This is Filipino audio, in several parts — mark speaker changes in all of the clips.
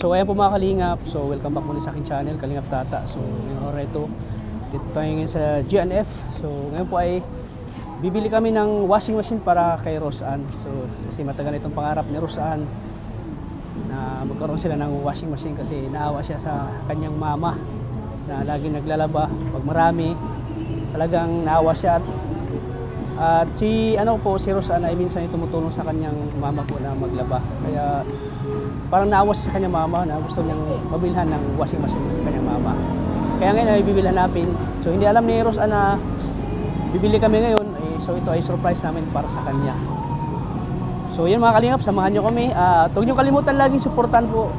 Speaker 1: So ayan po mga kalingap, so welcome back muli sa aking channel, Kalingap Tata. So ngayon oras ito, dito tayo ngayon sa GNF. So ngayon po ay bibili kami ng washing machine para kay Roseanne. So kasi matagal itong pangarap ni Roseanne na magkaroon sila ng washing machine kasi naawa siya sa kanyang mama na laging naglalaba pag marami. Talagang naawa siya at si Roseanne ay minsan tumutulong sa kanyang mama po na maglaba. Kaya parang naawa siya sa kanyang mama na gusto niyang mabilhan ng washing machine ng kanyang mama. Kaya ngayon ay bibilhan natin. So hindi alam ni Roseanne na bibili kami ngayon. So ito ay surprise namin para sa kanya. So yun mga kalingap, samahan nyo kami. Huwag nyo kalimutan laging supportan po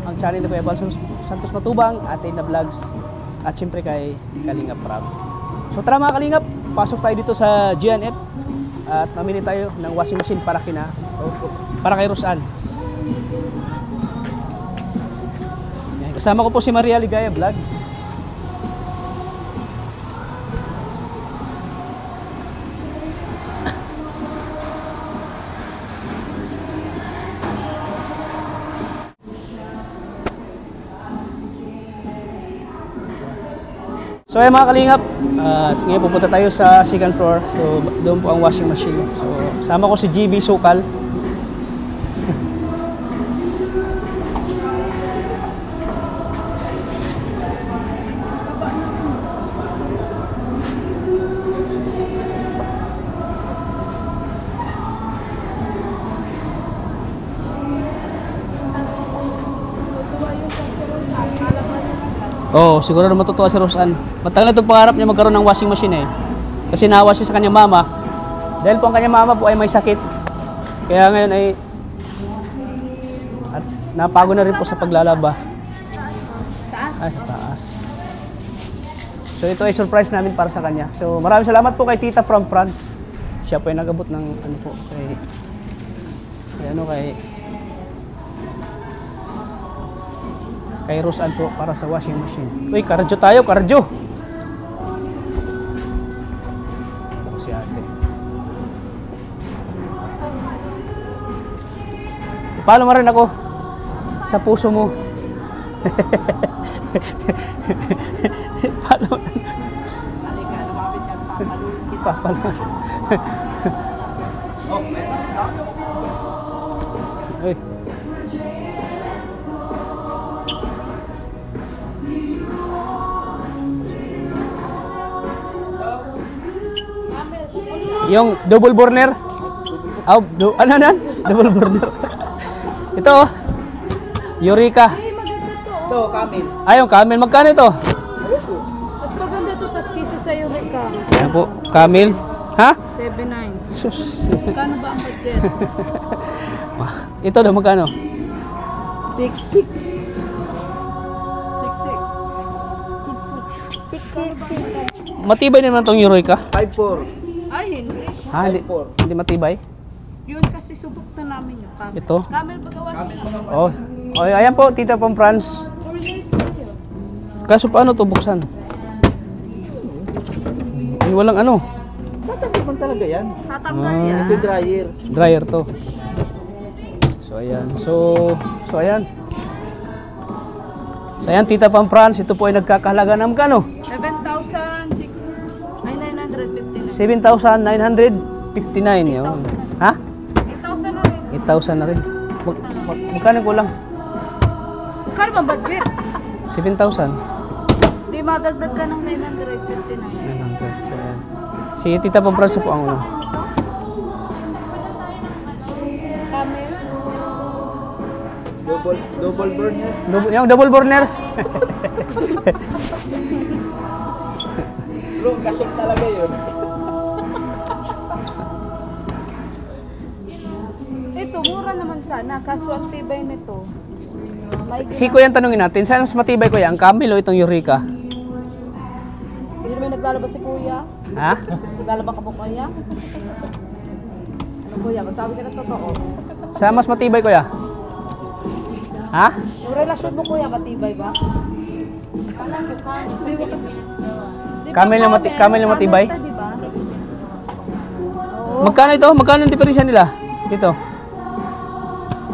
Speaker 1: ang channel ni Kuya Bal Santos Matubang, Atin na Vlogs, at syempre kay Kalingap Rab. So tara mga kalingap, pasok tayo dito sa GNF at mamili tayo ng washing machine para kay Roseanne. Yan, kasama ko po si Maria Ligaya Vlogs. So ay mga kalingap, ngayon pupunta tayo sa second floor. So doon po ang washing machine. So sama ko si GB Sukal. Oh, siguro na matutuwa si Roseanne. Matagal na itong pangarap niya magkaroon ng washing machine eh. Kasi naawa siya sa kanyang mama. Dahil po ang kanyang mama po ay may sakit. Kaya ngayon ay at napagod na rin po sa paglalaba. Ay, sa taas. So ito ay surprise namin para sa kanya. So maraming salamat po kay Tita from France. Siya po ay nag-abot ng ano po kay Roseanne po para sa washing machine. Uy, kardyo tayo, kardyo! Ako si ate. Palo mo rin ako sa puso mo. Palo mo rin. Papalo. Uy. Yung double burner. Ano? Double burner. Ito oh. Eureka.
Speaker 2: Ito, Camel.
Speaker 1: Yung Camel. Magkano ito?
Speaker 2: Mas maganda ito, touch cases sa Eureka.
Speaker 1: Ayan po, Camel. Ha?
Speaker 2: 7.9.
Speaker 1: Sus.
Speaker 2: Magkano ba ang budget?
Speaker 1: Ito daw, magkano?
Speaker 2: 6.6. 6.6.
Speaker 1: Matibay naman itong Eureka.
Speaker 2: 5.4. Ay, hindi.
Speaker 1: Hindi matibay?
Speaker 2: Yun kasi subok na namin yung Camel.
Speaker 1: Ito?
Speaker 2: Camel pagawa.
Speaker 1: Oh, ayan po, Tita from France.
Speaker 2: 4 years na yun.
Speaker 1: Kaso paano ito buksan? Ay, walang ano.
Speaker 2: Tatanggal talaga yan. Tatanggal yan. Ito dryer.
Speaker 1: Dryer to. So ayan. So ayan. So ayan, Tita from France. Ito po ay nagkakahalaga ng magkano? 7,959 yun. Ha?
Speaker 2: 8,000 na rin.
Speaker 1: 8,000 na rin. Magkano kulang?
Speaker 2: Magkano ba budget?
Speaker 1: 7,000.
Speaker 2: Di madagdag ka ng 959.
Speaker 1: 900. So ayan. Si Tita from France po ang una.
Speaker 2: Camel.
Speaker 3: Double burner.
Speaker 1: Yung double burner.
Speaker 3: Bro, gasol talaga yun.
Speaker 2: Ito, mura naman sana. Kaso ang tibay nito.
Speaker 1: Si Kuya tanungin natin, saan mas matibay Kuya? Ang Camel o itong Eureka?
Speaker 2: Hindi naman naglalaba si Kuya.
Speaker 1: Ha?
Speaker 2: Naglalaba ka po Kuya? Ano Kuya? Magsabi ka ng totoo.
Speaker 1: Saan mas matibay Kuya? Ha?
Speaker 2: Yung relasyon mo Kuya, matibay ba?
Speaker 1: Camel na matibay?
Speaker 2: Diba?
Speaker 1: Magkano ito? Magkano ang diferensya nila? Dito.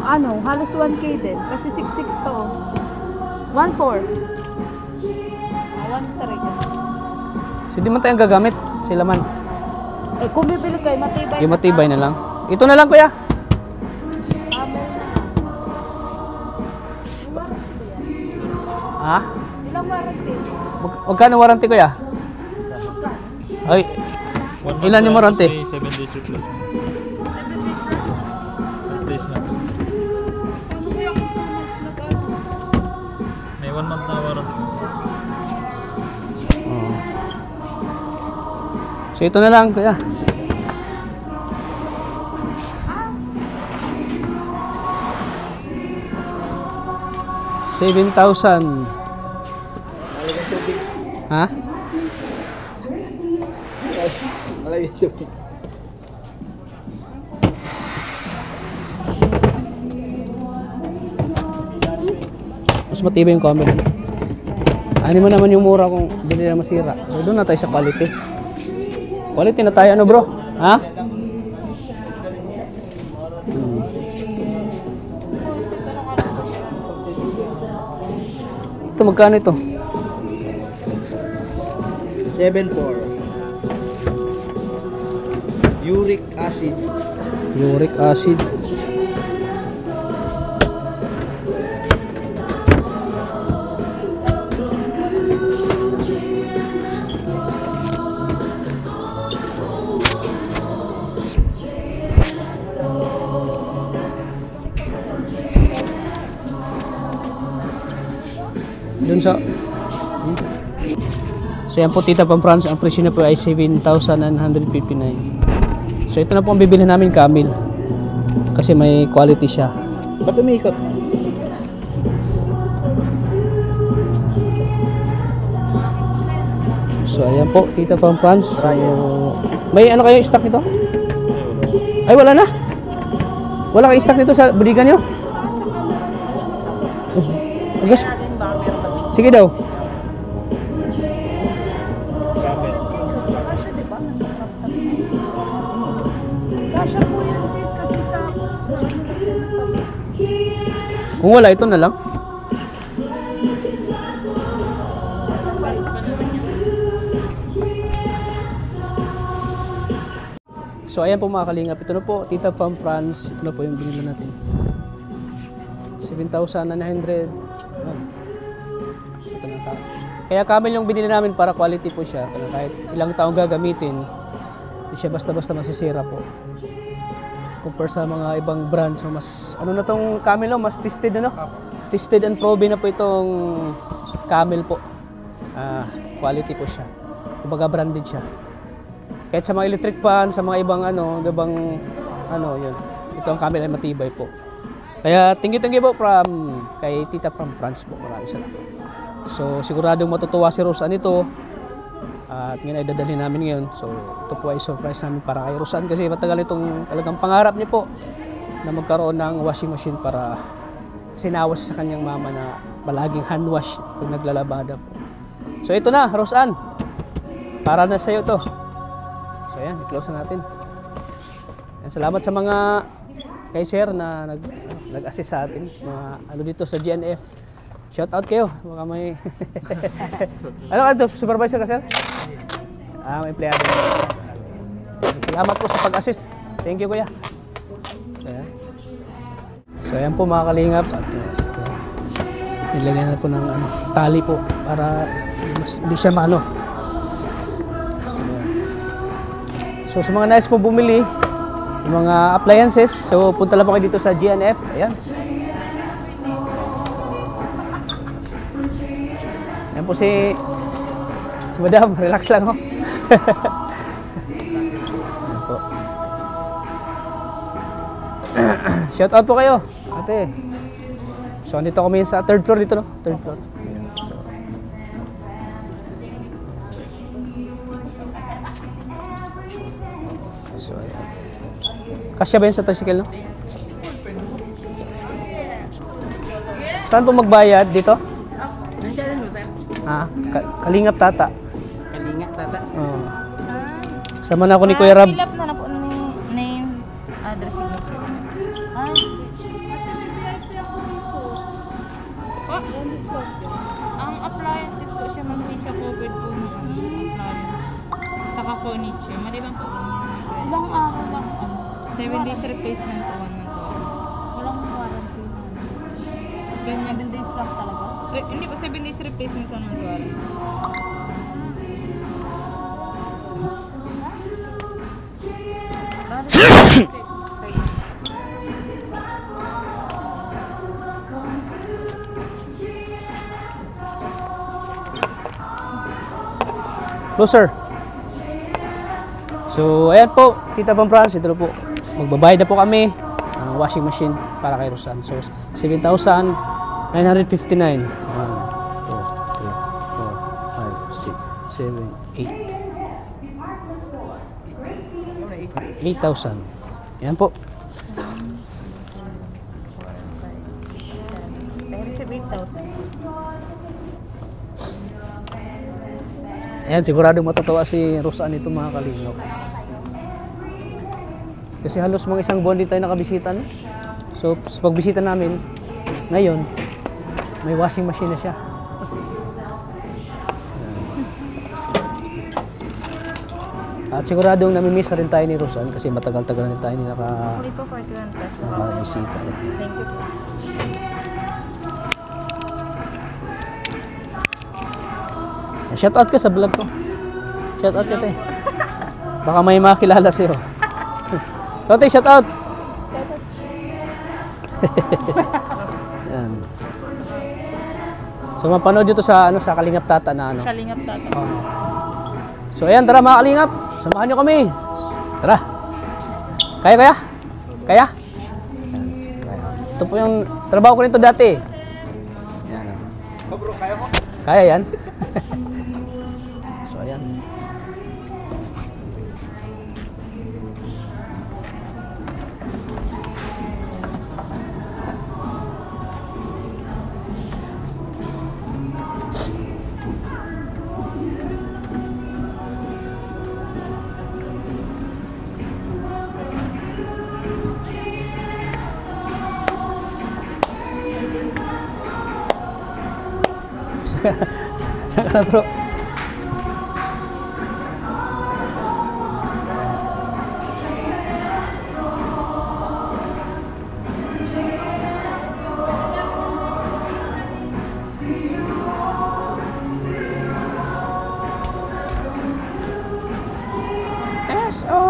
Speaker 2: Ano, halos 1K din. Kasi 6'6 to. 1.4. 1.3.
Speaker 1: So di man tayong gagamit. Sila man.
Speaker 2: Eh, kung bibili kayo, matibay.
Speaker 1: Yung matibay na lang. Ito na lang kuya. Ha?
Speaker 2: Ilang warranty?
Speaker 1: Magkano warranty kuya? Ay, ilan yung warranty?
Speaker 4: 7 days replacement.
Speaker 2: 7 days na?
Speaker 4: Replacement.
Speaker 2: Ano kaya kung 2 months na ba?
Speaker 4: May 1 month na warranty.
Speaker 1: Oh. So ito na lang kuya. $7,000.
Speaker 3: Malagang tubig.
Speaker 1: Ha?
Speaker 3: Malagang tubig.
Speaker 1: Mas matibay yung camera. Ano mo naman yung mura kung bili na masira. So doon na tayo sa quality. Quality na tayo ano bro? Ha? Ito magkano ito?
Speaker 3: 7.4. Uric acid.
Speaker 1: Uric acid. Dun sa So yan po tita pang France, ang presyo na po ay 7,959. So ito na po ang bibilhin namin Camel. Kasi may quality siya.
Speaker 3: Ba't umiikot?
Speaker 1: So ayan po tita pang France. So, may ano kayo stock nito? Ay wala na. Wala kayong stock nito sa budigan nyo? Agas. Sige daw.
Speaker 2: Kasha po yan sis kasi sa
Speaker 1: Kung wala, ito na lang. So ayan po mga kalingap. Ito na po, tita from France. Ito na po yung binili natin. 7,900. Ito na tayo. Kaya Camel yung binili namin para quality po siya. Kaya kahit ilang taong gagamitin, hindi siya basta-basta masisira po. Compare sa mga ibang brands. So mas, ano na tong Camel, mas tested ano? Tested and proven na po itong Camel po. Quality po siya. Kumbaga branded siya. Kahit sa mga electric fan, sa mga ibang yun. Ito ang Camel ay matibay po. Kaya thank you po from kay Tita from France po. Maraming salamat. So siguradong matutuwa si Rosan nito. At ngayon ay dadalhin namin ngayon. So ito po ay surprise namin para kay Rosan kasi matagal itong talagang pangarap niya po na magkaroon ng washing machine para sinawas sa kanyang mama na palaging hand wash pag naglalabada po. So ito na, Rosan. Para na sa'yo to. So ayan, i-close na natin. Ayan, salamat sa mga kay sir na nag-assist sa atin. Mga dito sa GNF. Shout out kayo. Baka may... ano ka ito? Supervisor ka sir? May empleyado. Salamat po sa pag-assist. Thank you kuya. So ayan po mga kalingap. At nilagyan na po ng tali po para hindi siya maano. So sa mga nais po bumili yung mga appliances, so punta lang po kayo dito sa GNF. Ayan. Ayan po si Madam, relax lang ho. Ayan po. Shout out po kayo, ate. So andito kami sa third floor dito, no? Third floor. Ayan. So ayan. Kasya ba yun sa tricycle, no? Saan po magbayad? Dito?
Speaker 3: Nandiyan mo, sir.
Speaker 1: Kalingap Tata.
Speaker 3: Kalingap, tata.
Speaker 1: Oo. Sama na ako ni Kuya Rab.
Speaker 5: Fill up na na po ni name, address, signature. Po? Ang appliances po siya, ma'am, hindi siya covered po ng appliances. Saka furniture. Maliban po lang yun.
Speaker 2: Ilang araw lang.
Speaker 5: 7 days replacement po, 1 month po.
Speaker 2: Walang warranty.
Speaker 5: Ganyan.
Speaker 2: 7 days lang talaga.
Speaker 5: Hindi po, 7 days replacement po, 1 month warranty.
Speaker 1: Closer. So, ayan po, Tita Pam France, ito na po. Magbabayad na po kami ng washing machine para kay Rosan. So, 7,959. 1, 2, 3, 4, 5, 6, 7, 8. 8,000. Ayan po.
Speaker 5: Pero sa 8,000.
Speaker 1: Ayan, sigurado matutuwa si Rosan ito mga kalingap. Kasi halos mga isang buwan din tayo nakabisita. No? So, sa pagbisita namin, ngayon, may washing machine na siya. At siguradong namimiss na rin tayo ni Rosan kasi matagal-tagal na tayo
Speaker 5: Huli po 41 pesos.
Speaker 1: nakabisita.
Speaker 5: Thank you po.
Speaker 1: Shout out ka sa vlog ko. Shout out ka tayo. Baka may makilala sa'yo. Ikaw tayo, shout out! Yan. So mapanood dito sa sa Kalingap Tata na ano.
Speaker 5: Kalingap tata.
Speaker 1: So ayan, tara mga Kalingap, samahan niyo kami. Tara. Kaya? Kaya? Ito po yung trabaho ko nito dati. Yan.
Speaker 3: Oh bro, kaya mo?
Speaker 1: Kaya yan. So ayan. Saka bro. SO.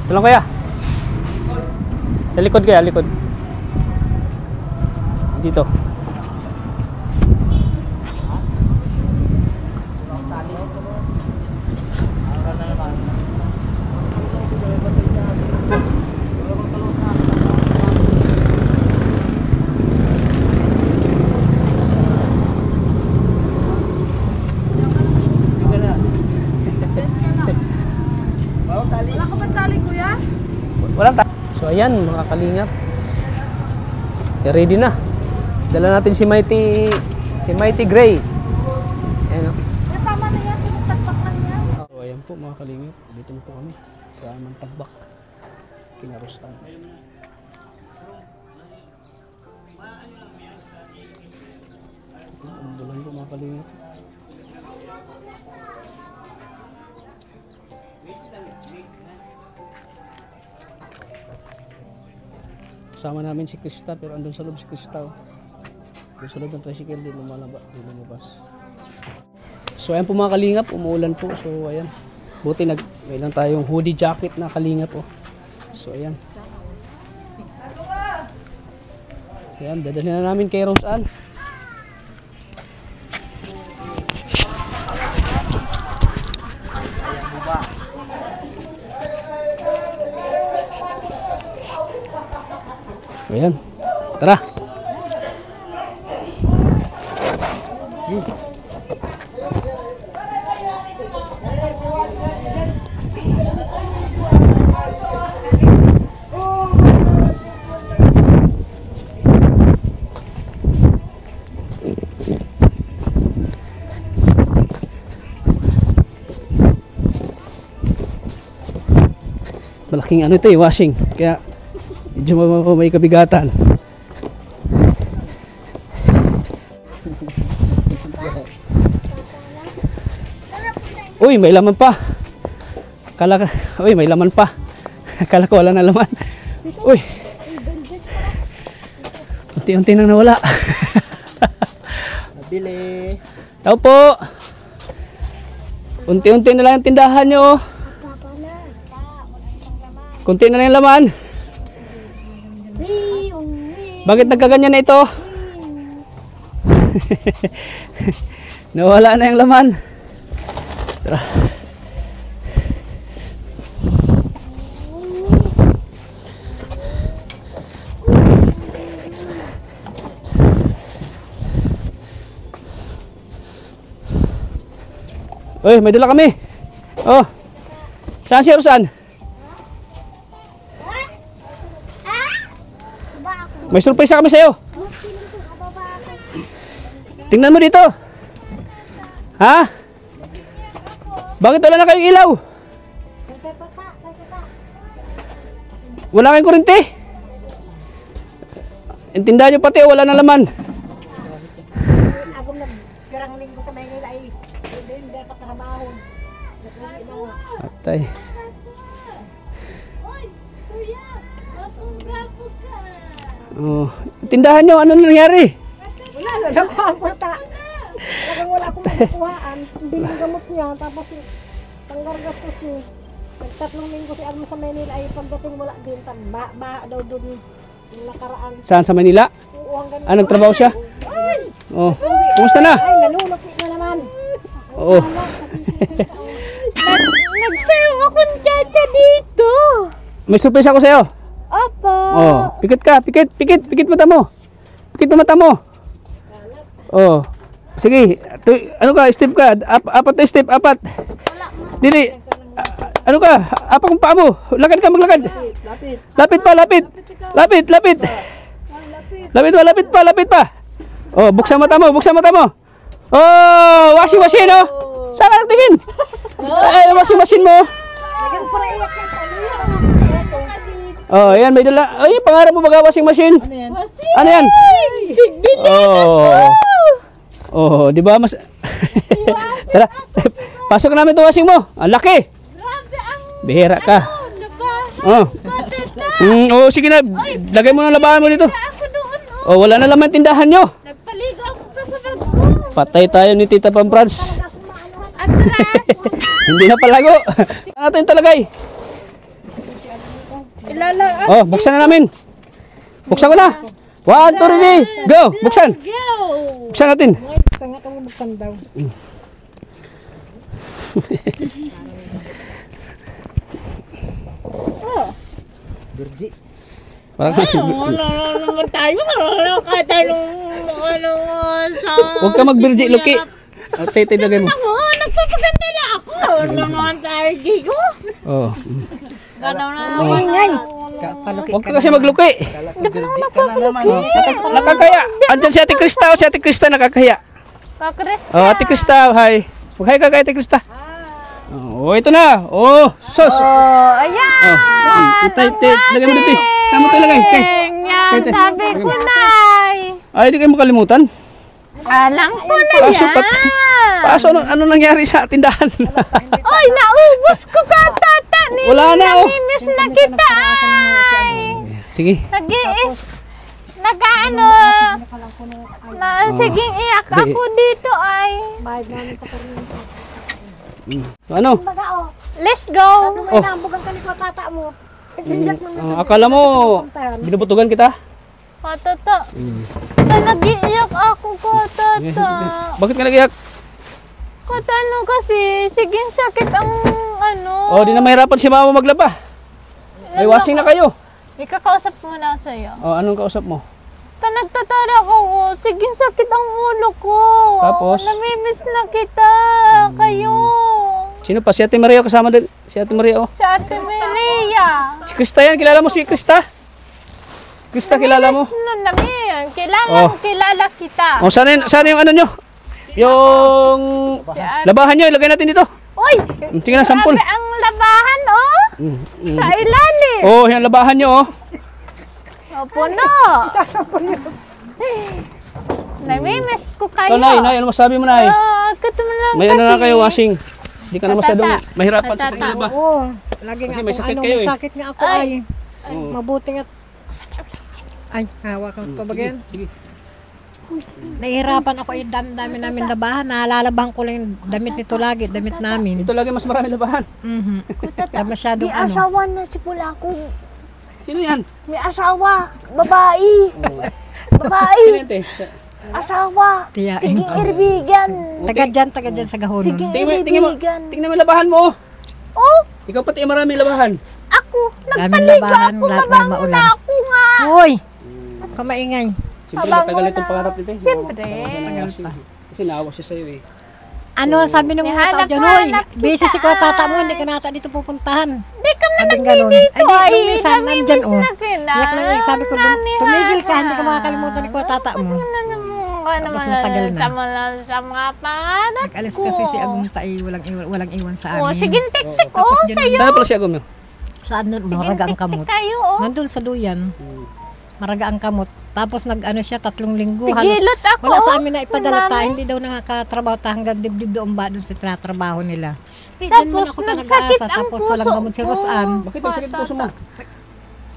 Speaker 1: Tulong kaya? Sa likod kaya, likod. Dito.
Speaker 2: Wala ka bang tali, kuya?
Speaker 1: Walang So ayan mga Kalingap. Okay, ready na. Dala natin si Mighty Gray. Ayan o.
Speaker 2: Kaya tama na yan, sinagtagpak lang yan.
Speaker 1: So ayan po mga Kalingap. Dito na po kami sa Mantagbak. Kinarusan. Ang bulan po mga Kalingap. Kasama namin si Krista, pero andun sa loob si Krista. Oh. Doon sa loob ng tricycle, di lumabas. So ayan po mga kalingap, umuulan po. So ayan, buti may lang tayong hoodie jacket na kalingap po. So ayan. Ayan, dadalhin na namin kay Rose Ann. Ayan, tara. Malaking ano ito washing, kaya medyo may kabigatan. Uy, may laman pa. Uy, may laman pa. Akala ko wala na laman. Uy. Unti-unti nang nawala.
Speaker 3: Nabili.
Speaker 1: Tao po. Unti-unti na lang ang tindahan nyo. Kunti na lang yung laman. Bakit nagkaganyan na ito? Nawala na yung laman. Tara. Uy, may dala kami. Oh. Saan si Rosan? May surprise kami sa'yo. Tingnan mo dito. Ha? Bakit wala na kayong ilaw? Wala kayong kurente? Intindahan nyo pati, wala na laman.
Speaker 6: Ako nagkarangaling ko sa Maynila ay hindi ka trabaho.
Speaker 1: Atay. Oh, tindahan nyo, ano nangyari?
Speaker 6: Wala na ako ang puta. Talagang wala akong makukuhaan. Hindi yung gamot niya. Tapos tanggar gastos niya. Nagtatlong linggo si Alma sa Maynila ay pagdating wala din. Baha daw doon yung nakaraan.
Speaker 1: Saan sa Manila?
Speaker 6: Oo, ang ganun.
Speaker 1: Ah, nagtrabaho siya? Oh, kumusta na?
Speaker 6: Ay, nalulupit na naman.
Speaker 1: Oo.
Speaker 5: Nagsayo akong tiyatya dito.
Speaker 1: May surprise ako sa'yo.
Speaker 5: Opo.
Speaker 1: Oh, pikit ka, pikit mata mo. Pikit mo mata mo. Oh. Sige, ano ka, step ka, apat na step, apat. Dili. Ano ka, apak ang paa mo. Lakad ka, maglakad. Lapit pa, lapit. Lapit pa, lapit pa. Oh, buksan mata mo, Oh, washing machine, oh. Saan ka nagtingin? Ay, washing machine mo.
Speaker 6: Nagang para iyak yan.
Speaker 1: Oh, ayan, may dala. Ay, pangarap mo baga washing machine? Ano yan? Oh. Oh, di ba mas Tara. Pasok namin 'tong washing mo. Ang laki. Bihira ka. Oh. Oh, sige na. Lagay mo ng labahan mo dito. Oh, wala na laman tindahan nyo.
Speaker 5: Nagpaligo ako pa sa bag ko.
Speaker 1: Patay tayo ni Tita Pamprans. Hindi na palago. Ano natin talagay? Oh, buksan na namin. Buksan ko na. 1, 2, 3, go! Buksan! Buksan natin.
Speaker 6: Tanga kang buksan daw.
Speaker 3: Birji.
Speaker 1: Parang kasi...
Speaker 5: naman tayo.
Speaker 1: Huwag ka magbirji, Luki. Tay, lagay mo.
Speaker 5: Ako, nagpapaganda na ako. Naman tayo dito.
Speaker 1: Oh.
Speaker 5: Ganaw na.
Speaker 6: Ingay.
Speaker 1: Huwag ka kasi magluki.
Speaker 3: Kala ko Birji ka na naman.
Speaker 1: Nakakaya. Andyan si Ate Krista. Si Ate Krista nakakaya.
Speaker 5: Kakres.
Speaker 1: Oh, Ate Krista, hi. Mag-hi ka kay Ate Krista. Oh, ito na. Oh, sos.
Speaker 5: Oh, ayan.
Speaker 1: Lagay mo dito. Saan mo ito lagay?
Speaker 5: Yan, sabi ko na.
Speaker 1: Ay, di kayo makalimutan.
Speaker 5: Alam ko na
Speaker 1: Paso,
Speaker 5: yan.
Speaker 1: ano nangyari sa tindahan?
Speaker 5: Oy, naubos ko ka, tata.
Speaker 1: Wala na, oh.
Speaker 5: Namiss na kita. Ay.
Speaker 1: Sige.
Speaker 5: Nag-ano, na siging iyak ako dito ay.
Speaker 6: Bayad namin sa kuryente.
Speaker 1: Ano?
Speaker 6: Baga oh,
Speaker 5: Let's go.
Speaker 6: may nambugang ka ni ko tata mo. Nag-iyak naman sa
Speaker 1: Akala mo, binubutugan kita?
Speaker 5: O, tata. Nag-iiyak ako ko, tata.
Speaker 1: Bakit ka nag-iyak?
Speaker 5: Katano kasi, siging sakit ang ano.
Speaker 1: Oh, di na mahirapan si mama maglaba. May washing na kayo.
Speaker 5: Ikakausap mo na sa'yo.
Speaker 1: Oh, anong kausap mo?
Speaker 5: Nagtatara ko, siging sakit ang ulo ko.
Speaker 1: Tapos?
Speaker 5: Namimiss na kita, kayo.
Speaker 1: Sino pa? Si Ate Maria kasama din. Si Ate Maria, oh.
Speaker 5: Si Ate Maria.
Speaker 1: Si Krista yan, kilala mo si Krista? Krista, kilala mo?
Speaker 5: Namin,
Speaker 1: Oh.
Speaker 5: kilala kita.
Speaker 1: Oh, sana yung ano nyo? Yung
Speaker 5: Si Ate.
Speaker 1: labahan nyo, ilagay natin dito.
Speaker 5: Uy!
Speaker 1: Tingnan ang sampol.
Speaker 5: Grabe ang labahan, oh. Sa ilalim.
Speaker 1: Oh, yung labahan nyo, oh.
Speaker 5: Opo na.
Speaker 6: isasampol yun.
Speaker 5: Namimiss ko kayo.
Speaker 1: Oh, Nay, ano masabi mo, Nay?
Speaker 5: Katuman lang
Speaker 1: May
Speaker 5: kasi.
Speaker 1: ano na kayo, washing. Hindi ka na masyadong
Speaker 5: Tata.
Speaker 1: mahirapan sa
Speaker 5: Tata.
Speaker 1: paglaba.
Speaker 6: Oo, lagi
Speaker 1: Kasi
Speaker 6: nga
Speaker 1: may
Speaker 6: akong
Speaker 1: sakit
Speaker 6: ano,
Speaker 1: kayo
Speaker 6: may
Speaker 1: eh.
Speaker 6: sakit nga ako ay.
Speaker 1: Oo.
Speaker 6: Mabuti nga. Ay, hawakan ko ba yan?
Speaker 1: Sige.
Speaker 6: Nahihirapan ako dami namin labahan. Naalalabahan ko lang yung damit nito lagi, damit namin.
Speaker 1: Ito lagi mas marami labahan.
Speaker 6: Kaya masyadong
Speaker 2: May
Speaker 6: ano.
Speaker 2: asawa na si Pulako.
Speaker 1: Sino yan?
Speaker 2: May asawa. Babae. Babae.
Speaker 1: Sino yan, te?
Speaker 2: Asawa.
Speaker 6: Tiyain.
Speaker 2: Tiging irbigan.
Speaker 6: Taga dyan sa gahonon.
Speaker 2: Sige.
Speaker 1: Tingnan mo yung labahan mo.
Speaker 2: Oh,
Speaker 1: Ikaw pati maraming labahan.
Speaker 2: ako.
Speaker 6: Daming labahan, lahat may maulan.
Speaker 2: Ako nga.
Speaker 6: Hoy! Kamaingay.
Speaker 1: Siyempre matagal itong pangarap nito.
Speaker 5: Siyempre.
Speaker 1: Kasi naawa siya sa'yo eh.
Speaker 6: Ano sabi ng mga tao dyan, hoy, busy si kuya tata mo, hindi ka nata dito pupuntahan.
Speaker 5: Di ka man
Speaker 6: Sabing ganun. Ay, di,
Speaker 5: ay,
Speaker 6: nung minsan, nandyan, oh.
Speaker 5: na kita.
Speaker 6: Iyak na nga, sabi ko, tumigil ka, hindi ka makakalimutan ni kuya tata mo.
Speaker 5: Tapos
Speaker 6: matagal na.
Speaker 5: Sa mga pangarap
Speaker 6: Nag-alis
Speaker 5: ko.
Speaker 6: kasi si Agong Tai, walang iwan sa
Speaker 5: Oh,
Speaker 6: amin.
Speaker 5: sige, tik-tik ko
Speaker 6: Tapos dyan,
Speaker 5: sa'yo.
Speaker 1: Sana pala si Agom nyo?
Speaker 6: Saan doon, maraga ang kamot.
Speaker 5: Kayo, oh.
Speaker 6: Nandun sa duyan, maraga ang kamot. Tapos nag-ano siya, 3 linggo.
Speaker 5: Tigilot ako,
Speaker 6: Wala sa
Speaker 5: oh.
Speaker 6: amin na ipadala ta, hindi daw nakakatrabaho ta hanggang dibdib doon ba doon sa tinatrabaho nila. Diyan man
Speaker 5: Tapos
Speaker 6: ako
Speaker 5: nagsakit
Speaker 6: nag-aasa,
Speaker 5: ang
Speaker 6: tapos
Speaker 5: puso
Speaker 6: walang gamot si
Speaker 5: ko.
Speaker 6: Rosan.
Speaker 1: Bakit ang sakit puso mo?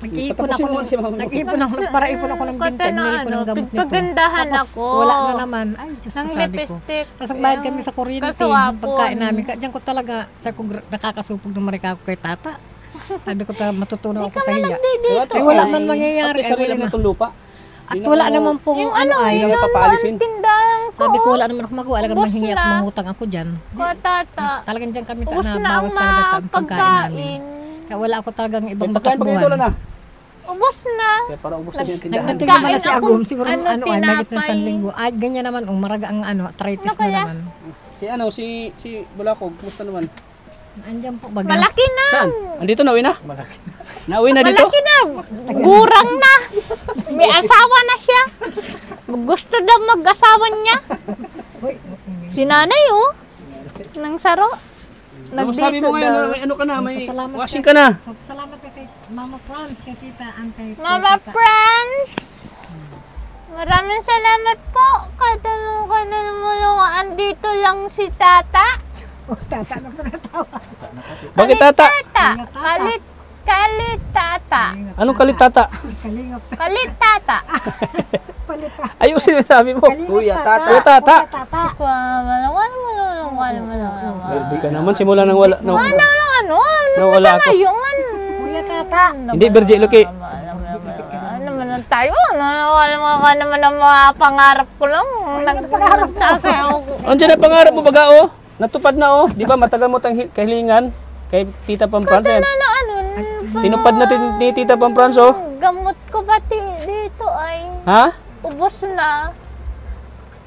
Speaker 6: Nag-iipon
Speaker 1: Tapusin
Speaker 6: ako,
Speaker 1: mo si Mama.
Speaker 6: nag-iipon ako, para ipon ako ng binta, binili ko ng gamot nito.
Speaker 5: Pagpagandahan
Speaker 6: Tapos
Speaker 5: ako.
Speaker 6: wala na naman. Ay, Diyos ko
Speaker 5: Ng
Speaker 6: sabi ko.
Speaker 5: lipstick.
Speaker 6: Tapos nagbayad kami sa kuryente,
Speaker 5: Kaswapon.
Speaker 6: yung pagkain namin. Diyan ko talaga, sa ko nakakasupog ng marika ko kay tata. Sabi ko pa matutunan ako sa hiya.
Speaker 1: At
Speaker 6: Ay, wala man mangyayari.
Speaker 1: At least sarili
Speaker 6: Ay,
Speaker 1: mo
Speaker 6: wala
Speaker 1: itong lupa.
Speaker 6: At wala naman pong ano ay.
Speaker 1: Hindi naman papaalisin.
Speaker 5: Tindahan ko.
Speaker 6: Sabi ko wala naman ako magawa. Alam
Speaker 5: Ubos
Speaker 6: manghingi at
Speaker 5: na.
Speaker 6: mangutang ako dyan.
Speaker 5: Ko, tata.
Speaker 6: Talagang dyan kami
Speaker 5: Ubus na ang
Speaker 6: bawas talaga
Speaker 5: mga
Speaker 6: ang pagkain namin.
Speaker 5: pagkain.
Speaker 6: Kaya wala ako talagang
Speaker 1: May
Speaker 6: ibang
Speaker 1: pagkain pa ganito
Speaker 6: matakbuhan.
Speaker 1: na.
Speaker 5: Ubus na.
Speaker 1: Kaya para ubos na yung tindahan.
Speaker 6: Nagdating
Speaker 5: Kain
Speaker 6: naman na si
Speaker 5: ako,
Speaker 6: Agum. Siguro
Speaker 5: ano,
Speaker 6: ano ay magit ng
Speaker 5: tinapay.
Speaker 6: 1 linggo. Ay, ganyan naman. Maraga ang arthritis na
Speaker 5: kaya?
Speaker 6: naman.
Speaker 1: Si Bulakog, kumusta naman?
Speaker 6: Andyan po baga.
Speaker 5: Malaki na.
Speaker 1: Saan? Andito na, uwi na? Nauwi na dito?
Speaker 5: Malaki na. Gurang na. May asawa na siya. Gusto daw mag-asawa niya. Si nanay, oh. Nang saro.
Speaker 1: Ano sabi mo ngayon? May ano ka na? May
Speaker 6: Salamat
Speaker 1: washing ka na.
Speaker 6: Salamat kay Mama Franz, kay Tita, ang kay
Speaker 5: Mama Friends. Maraming salamat po. Katanungan na naman andito lang si Tata.
Speaker 6: Tata na po natawa.
Speaker 1: Bakit tata?
Speaker 5: Tata. Kalit Tata.
Speaker 1: Anong kalit tata?
Speaker 6: Kalingap.
Speaker 5: Kalit Tata.
Speaker 6: Palita.
Speaker 1: Ayusin yung sabi mo.
Speaker 3: Kuya, tata.
Speaker 1: Kuya tata.
Speaker 6: Tata.
Speaker 1: Hindi ka naman simula nang wala.
Speaker 5: Ano
Speaker 1: Nawala ako.
Speaker 5: ngayon?
Speaker 6: Kuya Tata.
Speaker 1: Hindi, Virgie, Luki.
Speaker 5: Ano naman tayo? Wala naman ang mga pangarap ko lang. Nagsasayaw ko.
Speaker 1: Andiyan na pangarap mo baga, oh. Natupad na, oh. Di ba matagal mo tang kahilingan kay Tita Pampranz. Tinupad na ni Tita Pampranz, oh.
Speaker 5: Gamot ko pati dito ay
Speaker 1: Ha?
Speaker 5: ubos na.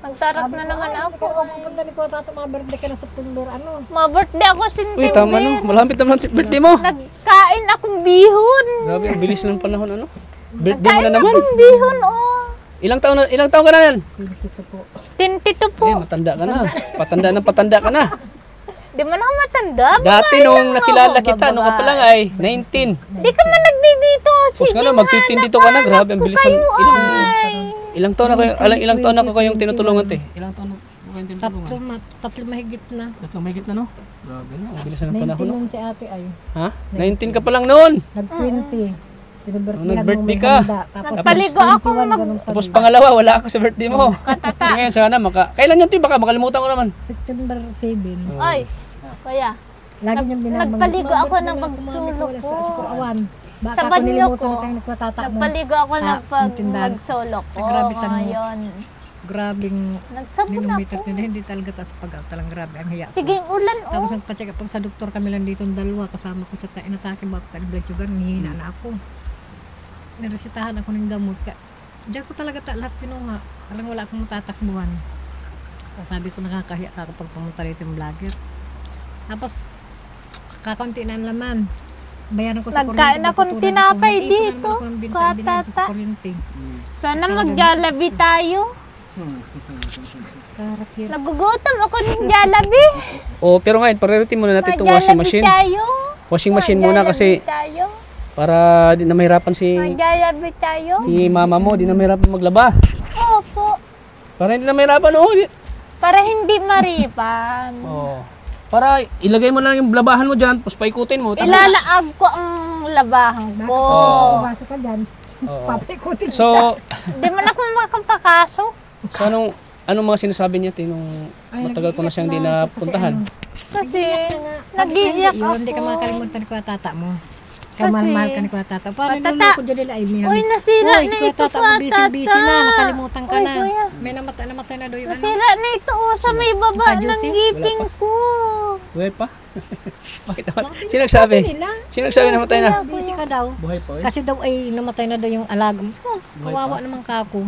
Speaker 5: Nagtarap na naman ako.
Speaker 6: Pupunta ni Kuya Tata, mga birthday ka na September, ano?
Speaker 5: Ma-birthday ako
Speaker 1: Uy, tama no.
Speaker 5: September.
Speaker 1: Malapit naman si birthday mo.
Speaker 5: Nagkain akong bihon.
Speaker 1: Grabe, ang bilis ng panahon, ano? Birthday mo
Speaker 5: Nagkain
Speaker 1: na naman.
Speaker 5: akong bihon, oh.
Speaker 1: Ilang taon ka na yan?
Speaker 5: 22 po.
Speaker 1: Eh, matanda ka na. Patanda ka na.
Speaker 5: Di mo na ako matanda.
Speaker 1: Dati nung nakilala kita, nung ka pa lang ay 19.
Speaker 5: Di ka man nagdidito.
Speaker 1: Tapos nga na, magtitindito ka na. Grabe, ang bilis ng ilang taon na kayo, ilang taon na ako kayong tinutulungan, te? Ilang taon na kayong tinutulungan?
Speaker 6: Tatlo mahigit na.
Speaker 1: Tatlong mahigit na, no? Grabe na, ang bilis na ng panahon, no?
Speaker 6: 19 si ate ay.
Speaker 1: Ha? 19 ka pa lang noon.
Speaker 6: Nag-20.
Speaker 1: Nag-birthday ka.
Speaker 5: Nagpaligo ako
Speaker 1: Tapos pangalawa, wala ako sa birthday mo.
Speaker 5: Katata.
Speaker 1: So ngayon, sana kailan yun, baka makalimutan ko naman.
Speaker 6: September 7.
Speaker 5: Ay, kaya.
Speaker 6: Lagi niyang binabanggit.
Speaker 5: Nagpaligo ako ng magsulok ko.
Speaker 6: Sa awan. Baka
Speaker 5: Sa
Speaker 6: ako
Speaker 5: banyo
Speaker 6: nilimutan
Speaker 5: ko.
Speaker 6: na tayo nagpatata mo.
Speaker 5: Nagpaligo ako ng
Speaker 6: tindahan.
Speaker 5: magsolo ko.
Speaker 6: Grabe ka mo.
Speaker 5: Ngayon.
Speaker 6: Grabing
Speaker 5: Nagsabon
Speaker 6: nilometer
Speaker 5: ako.
Speaker 6: nila, hindi talaga taas pag talang grabe ang hiya.
Speaker 5: Sige, ulan
Speaker 6: Tapos
Speaker 5: oh.
Speaker 6: nagpa-check up sa doktor kami lang dito, dalawa kasama ko sa inatake ba blood sugar, nihina na ako. Niresitahan ako ng gamot. Diyan ko talaga lahat pinuha. Alam wala akong matatakbuhan. Tapos sabi ko nakakahiya ka kapag pumunta rito yung vlogger. Tapos kakaunti na ang laman. Bayaran ko sa
Speaker 5: Nagkain akong tinapay dito. Katata.
Speaker 6: Sa kuryente.
Speaker 5: Sana mag-Jollibee tayo.
Speaker 6: Karapir.
Speaker 5: Nagugutom ako ng Jollibee.
Speaker 1: Oh, pero ngayon, priority muna natin itong washing machine.
Speaker 5: tayo.
Speaker 1: Washing machine muna kasi
Speaker 5: Tayo.
Speaker 1: para di na mahirapan si
Speaker 5: Mag-Jollibee tayo.
Speaker 1: mama mo, di na mahirapan maglaba.
Speaker 5: Opo.
Speaker 1: Para hindi na mahirapan, oh.
Speaker 5: Para hindi maripan.
Speaker 1: Oh. Para ilagay mo na lang yung labahan mo dyan, tapos paikutin mo. Tapos,
Speaker 5: Ilalaag ko ang labahan ko.
Speaker 6: Pumasok ka dyan. Papaikutin ka.
Speaker 1: so,
Speaker 5: Di man ako makapakaso.
Speaker 1: so anong mga sinasabi niya, nung matagal ko na siyang di napuntahan?
Speaker 5: Kasi nag-iiyak
Speaker 6: Yun, hindi ka
Speaker 5: ako.
Speaker 6: makakalimutan ni Kuya Tata mo.
Speaker 5: Kasi-
Speaker 6: Kamahal ka ni Kuya Tata. Paano
Speaker 5: Kuya Tata.
Speaker 6: niloloko dyan nila ay
Speaker 5: Uy, nasira
Speaker 6: Hoy,
Speaker 5: na
Speaker 6: si Kuya
Speaker 5: ito,
Speaker 6: Tata,
Speaker 5: Kuya
Speaker 6: busy
Speaker 5: Tata.
Speaker 6: na. Nakalimutan ka
Speaker 5: Uy,
Speaker 6: na.
Speaker 5: Kuya.
Speaker 6: May namatay na daw yung ano.
Speaker 5: Nasira na ito sa may baba
Speaker 6: Ika,
Speaker 5: ng
Speaker 6: Josie?
Speaker 5: ngipin ko.
Speaker 1: Buhay pa? Bakit naman? Sino nagsabi? Sino nagsabi na matay na?
Speaker 6: Busy ka daw.
Speaker 1: Buhay pa eh.
Speaker 6: Kasi daw ay namatay na daw yung alaga mo. Oh, kawawa naman ka ako.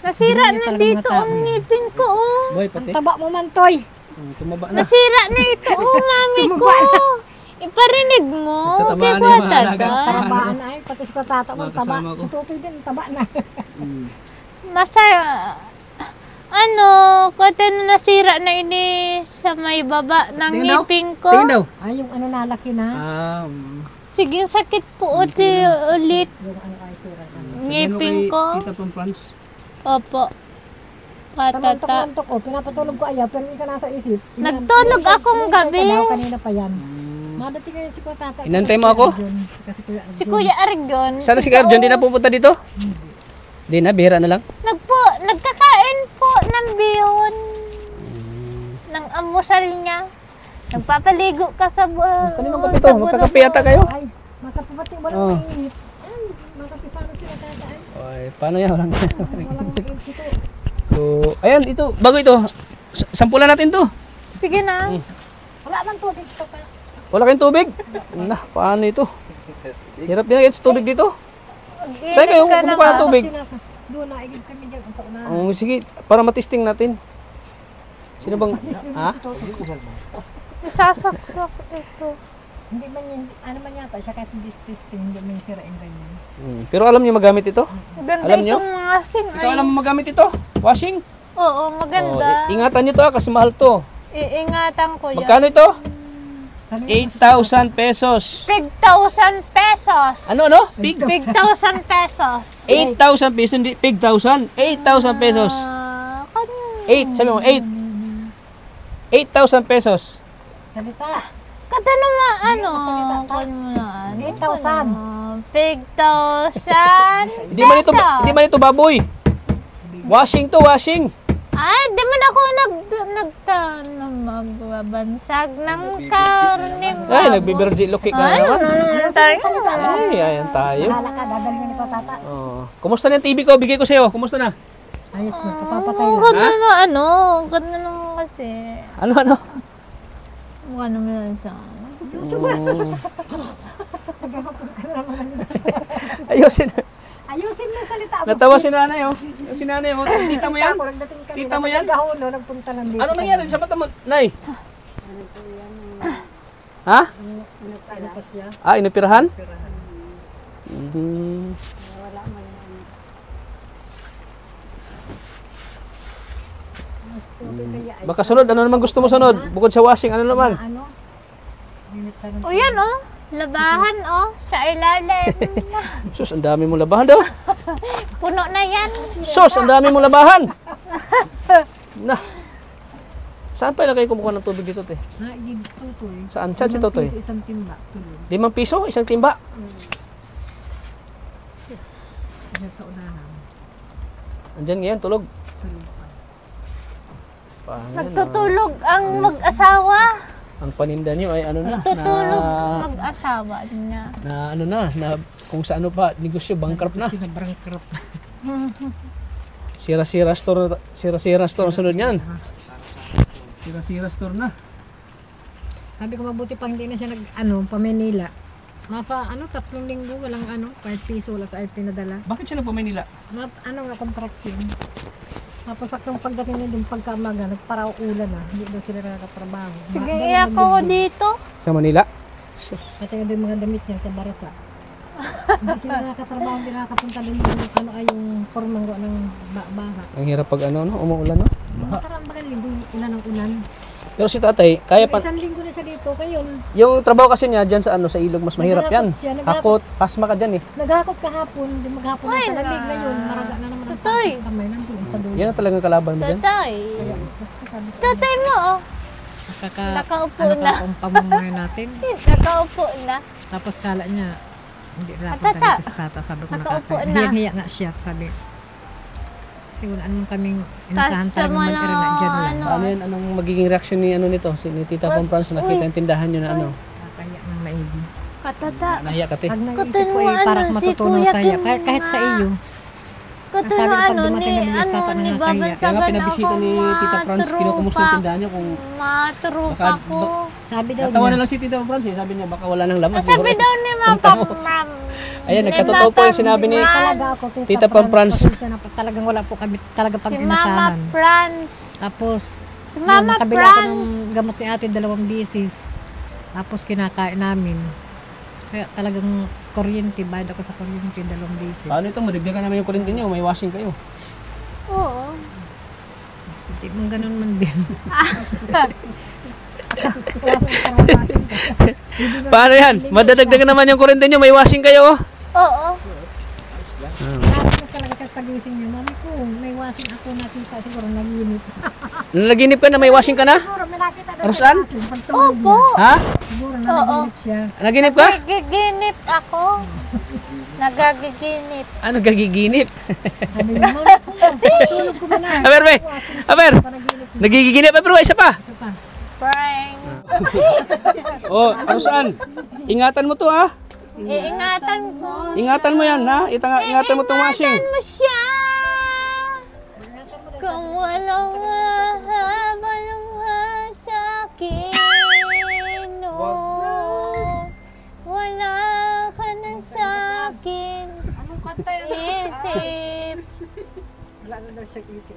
Speaker 5: Nasira
Speaker 6: Hindi
Speaker 5: na
Speaker 6: talaga
Speaker 5: dito
Speaker 6: mga tao
Speaker 5: ang
Speaker 6: yan.
Speaker 5: ngipin ko. Oh.
Speaker 1: Buhay pa,
Speaker 6: Ang
Speaker 1: te.
Speaker 6: taba mo man, Toy.
Speaker 1: Tumaba na.
Speaker 5: Nasira na ito, oh, mami ko. Iparinig mo.
Speaker 1: Nagtatamaan
Speaker 5: Kay
Speaker 1: na
Speaker 5: Kuya
Speaker 1: yung mga alaga.
Speaker 5: Tata.
Speaker 6: Tabaan na ay. Pati si Kuya Tata mo,
Speaker 1: Mga
Speaker 6: taba.
Speaker 1: kasama ko.
Speaker 6: Si Tutoy din, taba na.
Speaker 5: Masaya. Ano, kata na nasira na ini sa may baba ng
Speaker 1: Tingin daw.
Speaker 5: ngipin ko.
Speaker 1: Tingin daw.
Speaker 6: Ay, yung ano nalaki na.
Speaker 5: Sige, sakit po ulit.
Speaker 6: Yung ano ay sira na.
Speaker 5: Ngipin ko.
Speaker 1: Kita from France.
Speaker 5: Opo. Katata.
Speaker 6: Tamantok-mantok ko, pinapatulog ko ayaw, pero hindi ka nasa isip.
Speaker 5: Nagtulog akong gabi.
Speaker 6: Daw, kanina pa yan. Madati kayo si Kuya Tata.
Speaker 1: Inantay mo ako?
Speaker 6: Kasi Kuya
Speaker 5: Si Kuya Argon.
Speaker 1: Sana si Arjun di na pupunta dito? Di na, bihira na lang.
Speaker 5: Nagkakain po ng bihon. Ng amusal niya. Nagpapaligo ka sa
Speaker 1: Kanino kape to? Magkakape yata kayo?
Speaker 6: Ay, makapapati, walang
Speaker 1: Oh.
Speaker 6: mainit. Makapisama sila tataan.
Speaker 1: Ay, paano yan? Walang
Speaker 6: Walang mainit ito.
Speaker 1: So, ayan, ito, bago ito. Sampulan natin to.
Speaker 5: Sige na.
Speaker 6: Wala bang tubig ito ka?
Speaker 1: Wala kayong tubig? Nah, paano ito? Hirap yan sa tubig dito. Saan kayo kumukuha ng tubig?
Speaker 6: Doon, naigib kami dyan sa unahan.
Speaker 1: Sige, para matesting natin. Sino bang... Ha?
Speaker 5: Isasaksak ito.
Speaker 6: Hindi man yun, ano man yata, siya kahit hindi testing, hindi man sira yung ganyan.
Speaker 1: Pero alam niyo magamit ito?
Speaker 5: Ganda
Speaker 1: Alam niyo?
Speaker 5: itong mga sing.
Speaker 1: Ikaw alam mo magamit ito? Washing?
Speaker 5: Oo, maganda.
Speaker 1: Ingatan niyo to kasi mahal to.
Speaker 5: Iingatan ko yan.
Speaker 1: Magkano ito? 8,000 pesos.
Speaker 5: Pig 1,000 pesos.
Speaker 1: Ano? Pig?
Speaker 5: Pig 1,000 pesos.
Speaker 1: 8,000 pesos, hindi pig 1,000. 8,000 pesos.
Speaker 5: Kanina.
Speaker 1: 8, sabi mo, 8. 8,000 pesos.
Speaker 6: Salita.
Speaker 5: Kata naman, ano?
Speaker 6: masalita ka.
Speaker 5: Kunwaan.
Speaker 6: 8,000.
Speaker 5: Pig 1,000
Speaker 1: Hindi man ito baboy. Washing to, washing.
Speaker 5: Ay, di man ako magbabansag ng karne.
Speaker 1: Ay, nagbibirji loki ka naman.
Speaker 6: Salita na.
Speaker 1: Ay, ayan tayo.
Speaker 6: Hala ka, dadalhin ni Kuya Tata.
Speaker 1: Oh. Kumusta na yung TV ko? Bigay ko sa'yo. Kumusta na?
Speaker 6: Ayos mo, kapapatay lang.
Speaker 5: Ganda na ganda naman kasi.
Speaker 1: Ano?
Speaker 5: Mukha naman yan siya.
Speaker 1: Ayusin.
Speaker 6: Ayusin mo yung salita mo.
Speaker 1: Natawa si nanay, oh. Si nanay, oh. Kita mo yan?
Speaker 6: Ako, nagdating kanina.
Speaker 1: Kita mo yan?
Speaker 6: Nagkahulo, nagpunta lang dito.
Speaker 1: Ano nangyari sa mata mo? Nay? Ha?
Speaker 6: Ano pa siya?
Speaker 1: Inoperahan? Baka sunod, ano naman gusto mo sunod? Bukod sa washing, ano naman?
Speaker 6: Ano? Minit sa
Speaker 5: O yan labahan sa ilalim.
Speaker 1: Sus, ang dami mong labahan daw.
Speaker 5: Puno na yan.
Speaker 1: Sus, ang dami mong labahan. Na. Saan pa ilagay kumukuha ng tubig dito, te?
Speaker 6: Ha, gigs tutoy.
Speaker 1: Saan? Saan si Totoy?
Speaker 6: Isang timba. Tuloy.
Speaker 1: 5 piso? Isang timba?
Speaker 6: Sa unahan.
Speaker 1: Andyan ngayon, tulog. Paano yan,
Speaker 5: Nagtutulog ang mag-asawa.
Speaker 1: ang paninda nyo ay ano na,
Speaker 5: Nagtutulog mag-asawa niya.
Speaker 1: na kung sa ano pa, negosyo, bankrupt na.
Speaker 6: Sinabrangkrap.
Speaker 1: Sira-sira store ang sunod niyan. Sira-sira store na.
Speaker 6: Sabi ko mabuti pang hindi na siya pa Manila. Nasa 3 linggo walang kahit piso wala sa RP nadala.
Speaker 1: Bakit siya nagpa Manila?
Speaker 6: Nga contraction. Tapos akong pagdating niya yung pagkamaga, nagparaw ulan hindi daw sila nakakatrabaho.
Speaker 5: Sige, iyak ako dito.
Speaker 1: Sa Manila?
Speaker 6: Pati nga yung mga damit niya, kabarasa. Hindi sila nakakatrabaho, hindi nakakapunta din yung formang ng baha.
Speaker 1: Ang hirap pag umuulan, no?
Speaker 6: Nakaraan ba linggo ulan ng ulan?
Speaker 1: Pero si tatay, kaya pa,
Speaker 6: Isang linggo na siya dito, kayon.
Speaker 1: yung trabaho kasi niya dyan sa ilog, mas mahirap yan.
Speaker 6: Naghakot siya,
Speaker 1: Hakot, pasma ka dyan eh.
Speaker 6: Naghakot kahapon, di maghapon na sa lamig ngayon, maraga na naman ang
Speaker 5: Tatay.
Speaker 6: pansin kamay nandun sa dulo.
Speaker 1: Yan ang talagang kalaban mo dyan.
Speaker 5: Tatay. Tatay mo, oh. Nakaupo na.
Speaker 6: Ang pamumuhay natin.
Speaker 5: Nakaupo na.
Speaker 6: Tapos kala niya, hindi
Speaker 5: Tata.
Speaker 6: napunta dito sa tata. Sabi ko
Speaker 5: Nakaupo na.
Speaker 6: Hiya-hiya nga siya. Sabi, kasi wala naman kaming inasahan
Speaker 5: Kasya
Speaker 6: talagang
Speaker 5: mo
Speaker 6: mag-ira na dyan lang.
Speaker 1: Paano yan? Anong magiging reaction ni ni Tita Conference na nakita yung tindahan nyo na
Speaker 6: Nakakaya ng maigi.
Speaker 5: Katata.
Speaker 1: nahiya ka te?
Speaker 6: Pag naisip
Speaker 5: Kutin
Speaker 6: ko
Speaker 5: mo,
Speaker 6: parang
Speaker 5: si
Speaker 6: matutunan
Speaker 5: Kuya
Speaker 6: sa
Speaker 5: Kim
Speaker 6: iya. Kahit sa iyo.
Speaker 5: Katata
Speaker 6: Sabi ko, pag
Speaker 5: ni,
Speaker 6: dumating na bilis, tata na
Speaker 5: ni
Speaker 6: nakakaya.
Speaker 5: Baban
Speaker 1: Kaya nga
Speaker 5: Sagan
Speaker 1: pinabisita
Speaker 5: ako,
Speaker 1: ni Tita France, kinukumusta yung tindahan niya kung
Speaker 5: matrupa
Speaker 1: Baka-
Speaker 5: ko.
Speaker 6: Sabi daw
Speaker 1: natawa na
Speaker 6: niya,
Speaker 1: lang si Tita France eh. Sabi niya baka wala nang laman.
Speaker 5: Sabi
Speaker 1: siguro.
Speaker 5: daw ni
Speaker 1: Punta mo. Ayan, nagkatotoo po yung sinabi ni
Speaker 6: talaga ako,
Speaker 1: Tita Pamprans.
Speaker 6: pasensya na po, talagang wala po kami talaga pag
Speaker 5: Si Mama
Speaker 6: inasahan.
Speaker 5: France.
Speaker 6: Tapos,
Speaker 5: Si Mama
Speaker 6: nakabila ako ng
Speaker 5: France.
Speaker 6: gamot ni ate 2 bisis. Tapos kinakain namin. Kaya talagang kuryente, bayad ako sa kuryente 2 bisis.
Speaker 1: Paano ito? Madagdagan naman yung kuryente niyo. May washing kayo.
Speaker 5: Oo.
Speaker 6: Hindi mong ganun man din.
Speaker 1: Paano yan? Madadagdagan naman yung kuryente niyo. May washing kayo.
Speaker 5: Oo.
Speaker 6: Bakit talaga pagpagising niya, mami ko, may wasing ako nakita, siguro naginip.
Speaker 1: Naginip ka na may washing ka na?
Speaker 6: Siguro may nakita daw
Speaker 1: Rosan?
Speaker 6: sa wasing, pagtulog
Speaker 5: Opo.
Speaker 6: niya.
Speaker 1: Ha?
Speaker 6: Siguro naginip siya.
Speaker 1: Naginip ka?
Speaker 5: Nagiginip ako. Nagagiginip.
Speaker 1: Ano gagiginip?
Speaker 6: Sabi niya, mami ko, tulog ko ba na?
Speaker 1: Aber, be. Aber.
Speaker 6: Panaginip niya.
Speaker 1: Nagiginip. Aber, isa pa.
Speaker 6: Isa pa.
Speaker 5: Prank.
Speaker 1: Oh, Rosan. Ingatan mo to ha.
Speaker 5: Iingatan ko.
Speaker 1: Ingatan mo yan ha. Ingatan mo tong washing.
Speaker 5: Iingatan mo siya. Kung walang walang sa akin. Oh, wala ka na sa akin.
Speaker 2: Anong kanta yun?
Speaker 5: Isip.
Speaker 6: Wala na daw siya isip.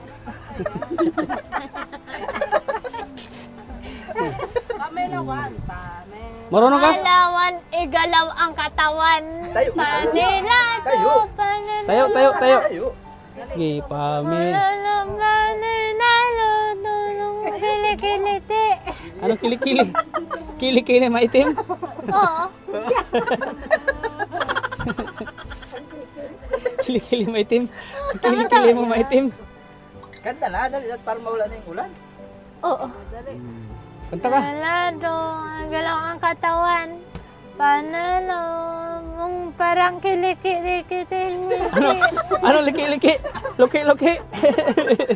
Speaker 2: Pamelawan. Pamelawan.
Speaker 1: Marunong ka?
Speaker 5: Malawan, igalaw ang katawan. Panila to, panila.
Speaker 1: Tayo. Sige, pami.
Speaker 5: Kilikiliti.
Speaker 1: Anong kilikili? Kilikili maitim?
Speaker 5: Oo.
Speaker 1: Kilikili maitim? Kilikili mo maitim?
Speaker 3: Kanta na, dali at para mawala na yung ulan.
Speaker 5: Oo.
Speaker 1: Kanta ka.
Speaker 5: Panalo, igalaw ang katawan. Panalo, mong parang kilikili.
Speaker 1: Ano liki-liki? Luki-luki?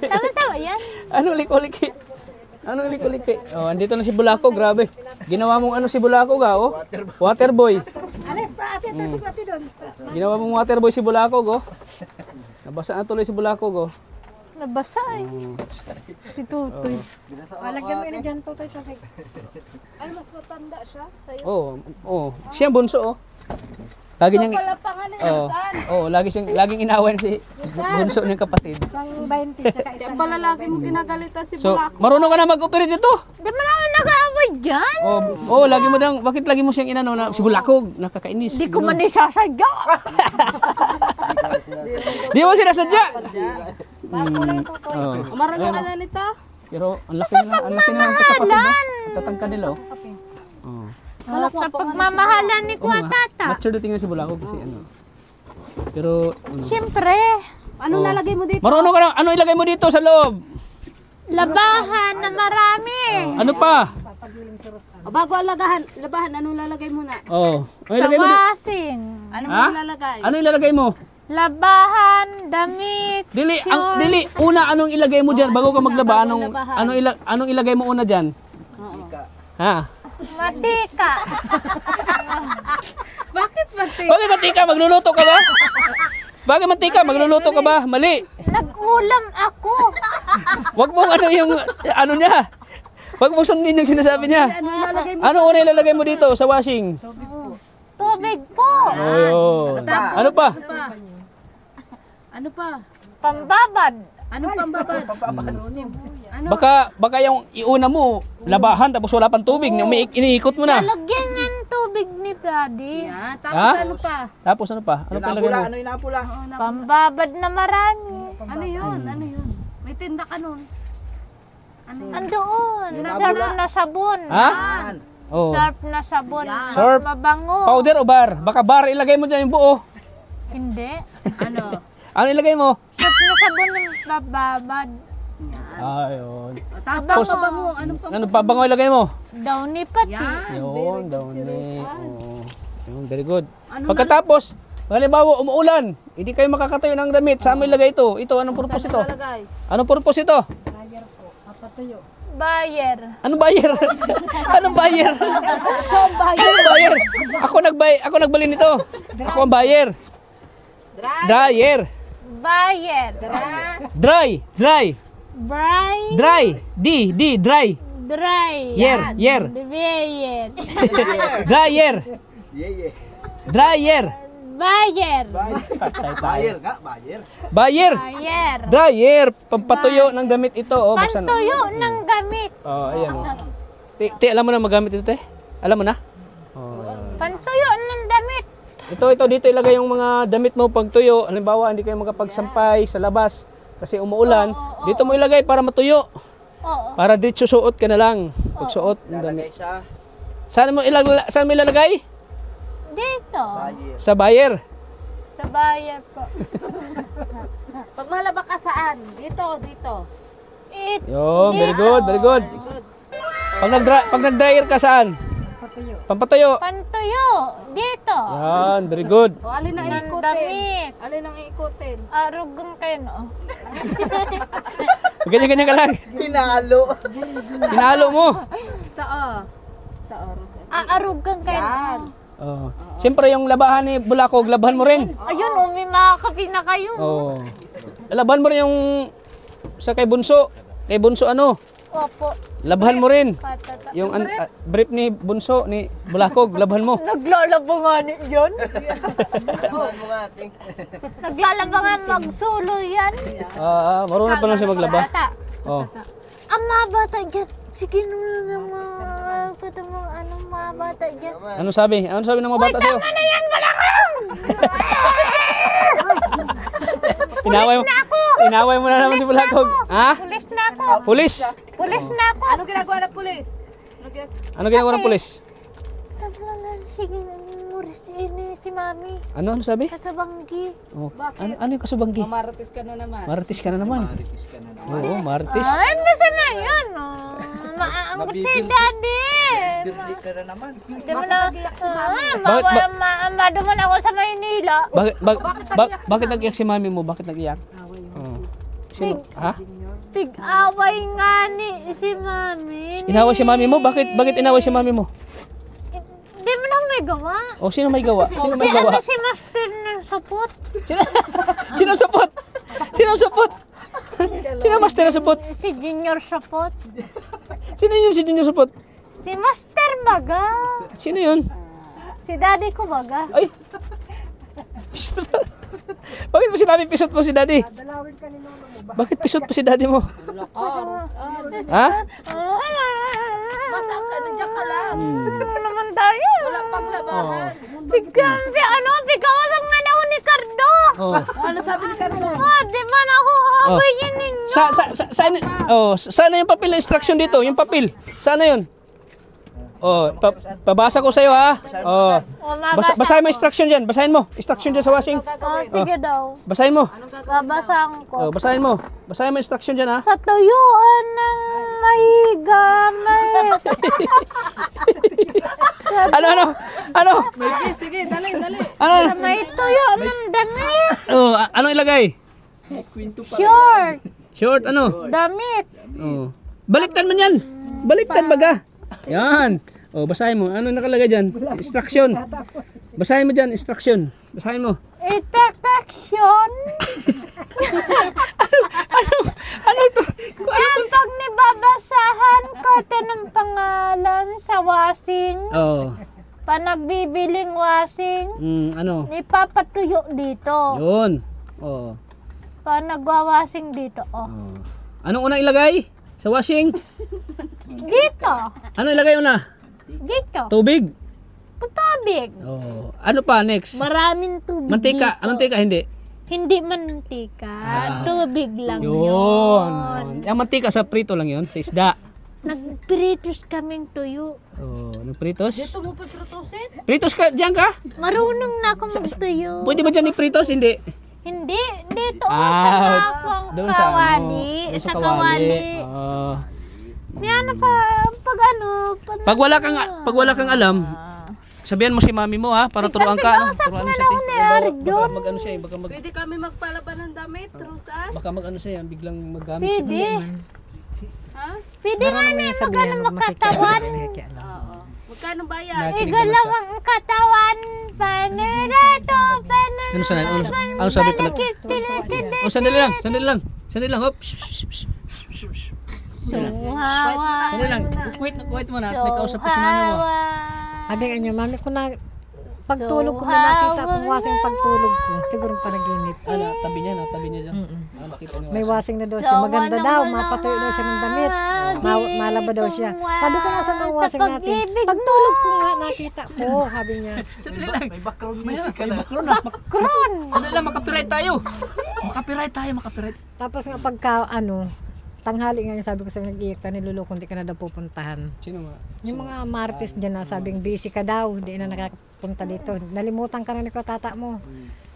Speaker 5: Tama-tama yan.
Speaker 1: Ano liko-liki? Ano liko-liki? Oh, andito na si Bulako, grabe. Ginawa mong ano si Bulako ga, oh? Waterboy.
Speaker 6: Alis pa, ate, tasig natin doon.
Speaker 1: Ginawa mong waterboy si Bulako, go. Nabasa na tuloy si Bulako, go.
Speaker 5: Nabasa eh. Si Tutoy.
Speaker 6: Walagyan mo ini dyan to, tayo tasig.
Speaker 2: Ay, mas matanda siya sa'yo.
Speaker 1: Oh. Siya ang bunso, oh. Lagi niyang
Speaker 2: Wala pa nga na yung saan.
Speaker 1: laging inawan si bunso niyang kapatid.
Speaker 6: Isang 20, tsaka
Speaker 2: Kaya
Speaker 6: isang...
Speaker 2: pala lagi mo ginagalitan si
Speaker 1: So,
Speaker 2: Bulako.
Speaker 1: marunong ka na mag-operate dito.
Speaker 5: Di mo naman nag-aaway dyan.
Speaker 1: Lagi mo dang, bakit lagi mo siyang inano na si Bulako, nakakainis.
Speaker 5: Di ko man isasadya.
Speaker 1: Di mo sinasadya.
Speaker 2: Marunong ka na nito?
Speaker 1: Pero ang laki na ng kapatid, no? Tatangka nila, oh.
Speaker 5: Sa pagmamahalan ni Kuwatata.
Speaker 1: Mature na tingnan si Bulako kasi ano. Pero,
Speaker 5: Siyempre,
Speaker 2: Anong lalagay mo dito?
Speaker 1: marunong ka na, ano ilagay mo dito sa loob?
Speaker 5: labahan na marami.
Speaker 1: Ano pa?
Speaker 2: O, bago ang labahan, anong lalagay mo na?
Speaker 1: Oh. Ano
Speaker 5: Sa
Speaker 1: ilagay mo?
Speaker 5: washing.
Speaker 2: Ano mo
Speaker 1: Ha?
Speaker 2: lalagay?
Speaker 1: Ano ilalagay mo?
Speaker 5: Labahan, damit.
Speaker 1: Dili, dili. Una, anong ilagay mo diyan bago ka maglaba?
Speaker 2: bago
Speaker 1: Anong
Speaker 2: labahan.
Speaker 1: anong ilagay mo una diyan? Ha?
Speaker 5: Matika.
Speaker 2: Bakit mati?
Speaker 1: Bakit mantika? Magluluto ka ba? Bakit mantika? Magluluto ka ba? Mali.
Speaker 5: Nag-ulam ako.
Speaker 1: Wag mong ano yung ano niya. Wag mong sundin yung sinasabi niya.
Speaker 2: Ano lalagay mo?
Speaker 1: Ano una ilalagay mo dito sa washing?
Speaker 5: Tubig po.
Speaker 1: Oh, ano pa?
Speaker 2: Ano pa?
Speaker 5: Pambabad.
Speaker 2: Anong pambabad? Ano?
Speaker 1: Baka yung iuna mo labahan tapos wala pang tubig, iniikot mo na.
Speaker 5: Lagyan ng tubig ni Daddy.
Speaker 2: Yan. Tapos
Speaker 1: Ha?
Speaker 2: ano pa?
Speaker 1: Tapos ano pa? Ano pa ilagay mo?
Speaker 3: Ano yung napula?
Speaker 5: Pambabad na marami.
Speaker 2: Ano yun? Ano yun? May tinda ka nun.
Speaker 5: Andoon. Sarp na sabon.
Speaker 1: Ha?
Speaker 3: Yan.
Speaker 1: Oh.
Speaker 5: Sarp na sabon.
Speaker 1: Sarp.
Speaker 5: Mabango.
Speaker 1: Powder o bar? Baka bar ilagay mo diyan yung buo.
Speaker 5: Hindi.
Speaker 2: Ano?
Speaker 1: Ano ilagay mo?
Speaker 5: Sarp na sabon ng bababad.
Speaker 1: Ayun.
Speaker 2: O, tapos bango. Anong pang...
Speaker 1: Ano pa bango ilagay mo?
Speaker 5: Downy pati.
Speaker 2: Yan.
Speaker 1: Yun, daw ni. Oh. Yun, very good.
Speaker 2: Ano
Speaker 1: Pagkatapos, halimbawa umuulan, hindi kayo makakatayo ng damit. Saan mo ilagay ito? Ito, anong purpose ito?
Speaker 2: Lalagay.
Speaker 1: Anong purpose ito?
Speaker 5: Bayer.
Speaker 1: Anong buyer? Anong buyer? Anong buyer? Ako nagbali nito. Ako ang buyer. Dryer.
Speaker 5: Bayer.
Speaker 1: Dry.
Speaker 5: Bry.
Speaker 1: Dry. Dry.
Speaker 5: Dry.
Speaker 1: Yer.
Speaker 5: Bayer.
Speaker 1: Dryer.
Speaker 3: Yeah.
Speaker 1: Dryer.
Speaker 5: Bayer.
Speaker 3: Bayer ka, bayer.
Speaker 1: Buyer.
Speaker 5: Bayer.
Speaker 1: Dryer. Pampatuyo ng damit ito. Oh, buksan.
Speaker 5: Pantuyo ng gamit.
Speaker 1: Oh, ayan. Oh. Te, alam mo na magamit ito, te? Alam mo na? Oh, ayan.
Speaker 5: Pantuyo ng damit.
Speaker 1: Ito, dito ilagay yung mga damit mo pag tuyo. Halimbawa, hindi kayo makapagsampay sa labas kasi umuulan. Dito mo ilagay para matuyo.
Speaker 5: Oo.
Speaker 1: Para dito suot ka na lang. Pagsuot ng damit.
Speaker 3: Lalagay siya.
Speaker 1: Saan mo ilalagay?
Speaker 5: Dito.
Speaker 3: Bayer.
Speaker 1: Sa buyer.
Speaker 5: Sa Bayer po.
Speaker 2: Pag malaba ka saan? Dito.
Speaker 1: Yun, very good.
Speaker 2: Good.
Speaker 1: Pag nag-dryer ka saan? Pampatuyo.
Speaker 5: Pantuyo. Dito.
Speaker 1: Yan, very good.
Speaker 2: O, alin ang
Speaker 5: Ng
Speaker 2: ikutin?
Speaker 5: damit.
Speaker 2: Alin ang ikutin?
Speaker 5: Arugang kayo, no?
Speaker 1: Ganyan-ganyan ka lang.
Speaker 3: Hinalo.
Speaker 1: Hinalo mo.
Speaker 2: Tao, Rosel.
Speaker 5: Arugang kayo,
Speaker 2: Yan.
Speaker 5: no?
Speaker 1: Oh. Siyempre yung labahan ni Bulakog, labahan mo rin.
Speaker 5: Ayun, may makakapi na kayo.
Speaker 1: Oh. Labahan mo rin yung sa kay Bunso. Kay Bunso ano?
Speaker 5: Opo.
Speaker 1: Labahan mo rin.
Speaker 5: Patata.
Speaker 1: Yung brief ni Bunso ni Bulakog, labahan mo.
Speaker 5: Naglalaba nga yun? Naglalaba nga magsulo yan.
Speaker 1: Marunong pa lang siya maglaba.
Speaker 5: Bata.
Speaker 1: Oh.
Speaker 5: Ang mga bata dyan. Sige naman ng mga bata dyan.
Speaker 1: Ano sabi? Ano sabi ng mga bata sa'yo?
Speaker 5: Tama na yan, Balakang!
Speaker 1: Inaway mo na naman si Bulakog. Ha?
Speaker 5: Pulis na ako.
Speaker 1: Pulis.
Speaker 5: Pulis na ako.
Speaker 2: Ano ginagawa ng pulis?
Speaker 1: Ano ginagawa ng pulis?
Speaker 5: Sige, muris ini si Mami.
Speaker 1: Ano sabi?
Speaker 5: Kasabanggi.
Speaker 1: Oh. Ano yung kasubanggi?
Speaker 2: Mamaratis ka na naman.
Speaker 1: Marites ka na naman.
Speaker 3: Maritis ka na naman.
Speaker 1: Oo, marites.
Speaker 5: Ay, masama yun. Maanggot si Daddy.
Speaker 3: Dirty ka na naman.
Speaker 5: Di mo na,
Speaker 1: Bakit-
Speaker 5: maduman ako sa Maynila.
Speaker 1: Bakit nag-iyak si mami mo? Bakit nag-iyak? Oh. Sino? Ha?
Speaker 5: Pig-away nga ni si Mami.
Speaker 1: Inaway si mami mo? Bakit inaway si mami mo?
Speaker 5: Di mo na may gawa.
Speaker 1: O sino may gawa? Sino may
Speaker 5: Si
Speaker 1: gawa?
Speaker 5: ano si Master ng sapot?
Speaker 1: Sino sapot? Sino sapot? Sino master na sapot?
Speaker 5: Si Junior sapot?
Speaker 1: Sino yun si Junior sapot?
Speaker 5: Si Master baga.
Speaker 1: Sino yun?
Speaker 5: Si Daddy ko baga.
Speaker 1: Ay! Pisot pa. Bakit mo sinabi pisot mo si daddy? Bakit pisot po si daddy mo? Ha?
Speaker 2: Basta ka na dyan ka lang.
Speaker 5: Ano naman tayo?
Speaker 2: Wala pang labahan.
Speaker 5: Pigawasan nga daw ni Cardo.
Speaker 1: Oh.
Speaker 2: Ano sabi ni Carlo?
Speaker 5: Di ba na ako away niya ninyo?
Speaker 1: Sana yung papel na instruction dito, yung papel. Sana yun. Oh, pabasa ko sa'yo ha. Oh. Basahin mo
Speaker 5: ko.
Speaker 1: instruction dyan. Basahin mo. Instruction dyan sa washing.
Speaker 5: Sige daw.
Speaker 1: Basahin mo.
Speaker 5: Babasahan ko.
Speaker 1: Oh, basahin mo. Basahin mo instruction dyan ha.
Speaker 5: Sa tuyuan ng may gamit.
Speaker 1: Ano?
Speaker 2: Sige, dali.
Speaker 5: Sa may tuyo ng damit.
Speaker 1: Oh, ano ilagay?
Speaker 5: Short.
Speaker 1: Short ano?
Speaker 5: Damit.
Speaker 1: Oh. Baliktad man yan. Baliktad baga. Yan. Oh, basahin mo. Ano nakalagay dyan? Instruction. Basahin mo dyan. Instruction. Basahin mo.
Speaker 5: Iteteksyon.
Speaker 1: Ano to?
Speaker 5: Yan pag nibabasahan ko ito ng pangalan sa washing.
Speaker 1: Oh.
Speaker 5: Pa nagbibiling washing.
Speaker 1: Ano?
Speaker 5: Ipapatuyo dito.
Speaker 1: Yun. Oh.
Speaker 5: Pa nagwawashing dito. Oh.
Speaker 1: Oh. Anong una ilagay? Sa washing?
Speaker 5: Dito.
Speaker 1: Ano ilagay una?
Speaker 5: Dito.
Speaker 1: Tubig?
Speaker 5: Tubig.
Speaker 1: Oh. Ano pa next?
Speaker 5: Maraming tubig
Speaker 1: Mantika?
Speaker 5: dito.
Speaker 1: Mantika hindi?
Speaker 5: Hindi mantika. Tubig lang
Speaker 1: Yun. Yung mantika sa prito lang yun, sa isda.
Speaker 5: Nagpritos kaming tuyo.
Speaker 1: Oh, nagpritos?
Speaker 2: Dito mo pa trutusin?
Speaker 1: Pritos ka, diyan ka?
Speaker 5: Marunong na ako magtuyo.
Speaker 1: Pwede ba dyan i-pritos? Hindi.
Speaker 5: Hindi. Dito sa kakwang
Speaker 1: doon sa
Speaker 5: kawali.
Speaker 1: Doon
Speaker 5: Sa kawali.
Speaker 1: Oh.
Speaker 5: Yan pa, pag ano.
Speaker 1: Pag wala kang alam, sabihan mo si mami mo ha, para turuan ka. Ano?
Speaker 5: Kausap
Speaker 1: Turuan mo
Speaker 5: nga
Speaker 1: siya.
Speaker 5: na ako ni Arik doon.
Speaker 1: Mag ano siya,
Speaker 2: Pwede kami magpalaban ng damit, trusan?
Speaker 1: baka mag ano siya, biglang magamit siya.
Speaker 5: Pwede.
Speaker 2: Ha?
Speaker 5: Pwede nga na mag-ano magkatawan.
Speaker 2: Oo. Magkano bayad?
Speaker 5: Igalawang katawan. Panirato.
Speaker 1: Ano sabi pala? Oh, sandali lang. Hop.
Speaker 5: Suhawa.
Speaker 1: Sandali lang. Kuwait mo na. May kausap ko si mami mo.
Speaker 6: Sabi nga niya, mami ko na, pagtulog ko na nakita kung wasing pagtulog ko. Siguro panaginip.
Speaker 1: Tabi niya lang. Nakita niya.
Speaker 6: May wasing na daw siya. Maganda daw, mapatuyo daw siya ng damit. Malaba daw siya. Sabi ko, nasa ng wasing natin? Pagtulog ko nga nakita ko, sabi niya.
Speaker 1: Sandali lang.
Speaker 3: May background music ka na.
Speaker 5: Kron.
Speaker 1: Sandali lang, makapiright tayo. Makapiright.
Speaker 6: Tapos nga pagka, tanghali nga niya, sabi ko sa nag-iyak ta, niluloko, hindi ka na daw pupuntahan.
Speaker 1: Sino nga?
Speaker 6: Yung mga martes dyan na sabing busy ka daw, hindi na nakakapunta dito. Nalimutan ka na ni Kuya mo.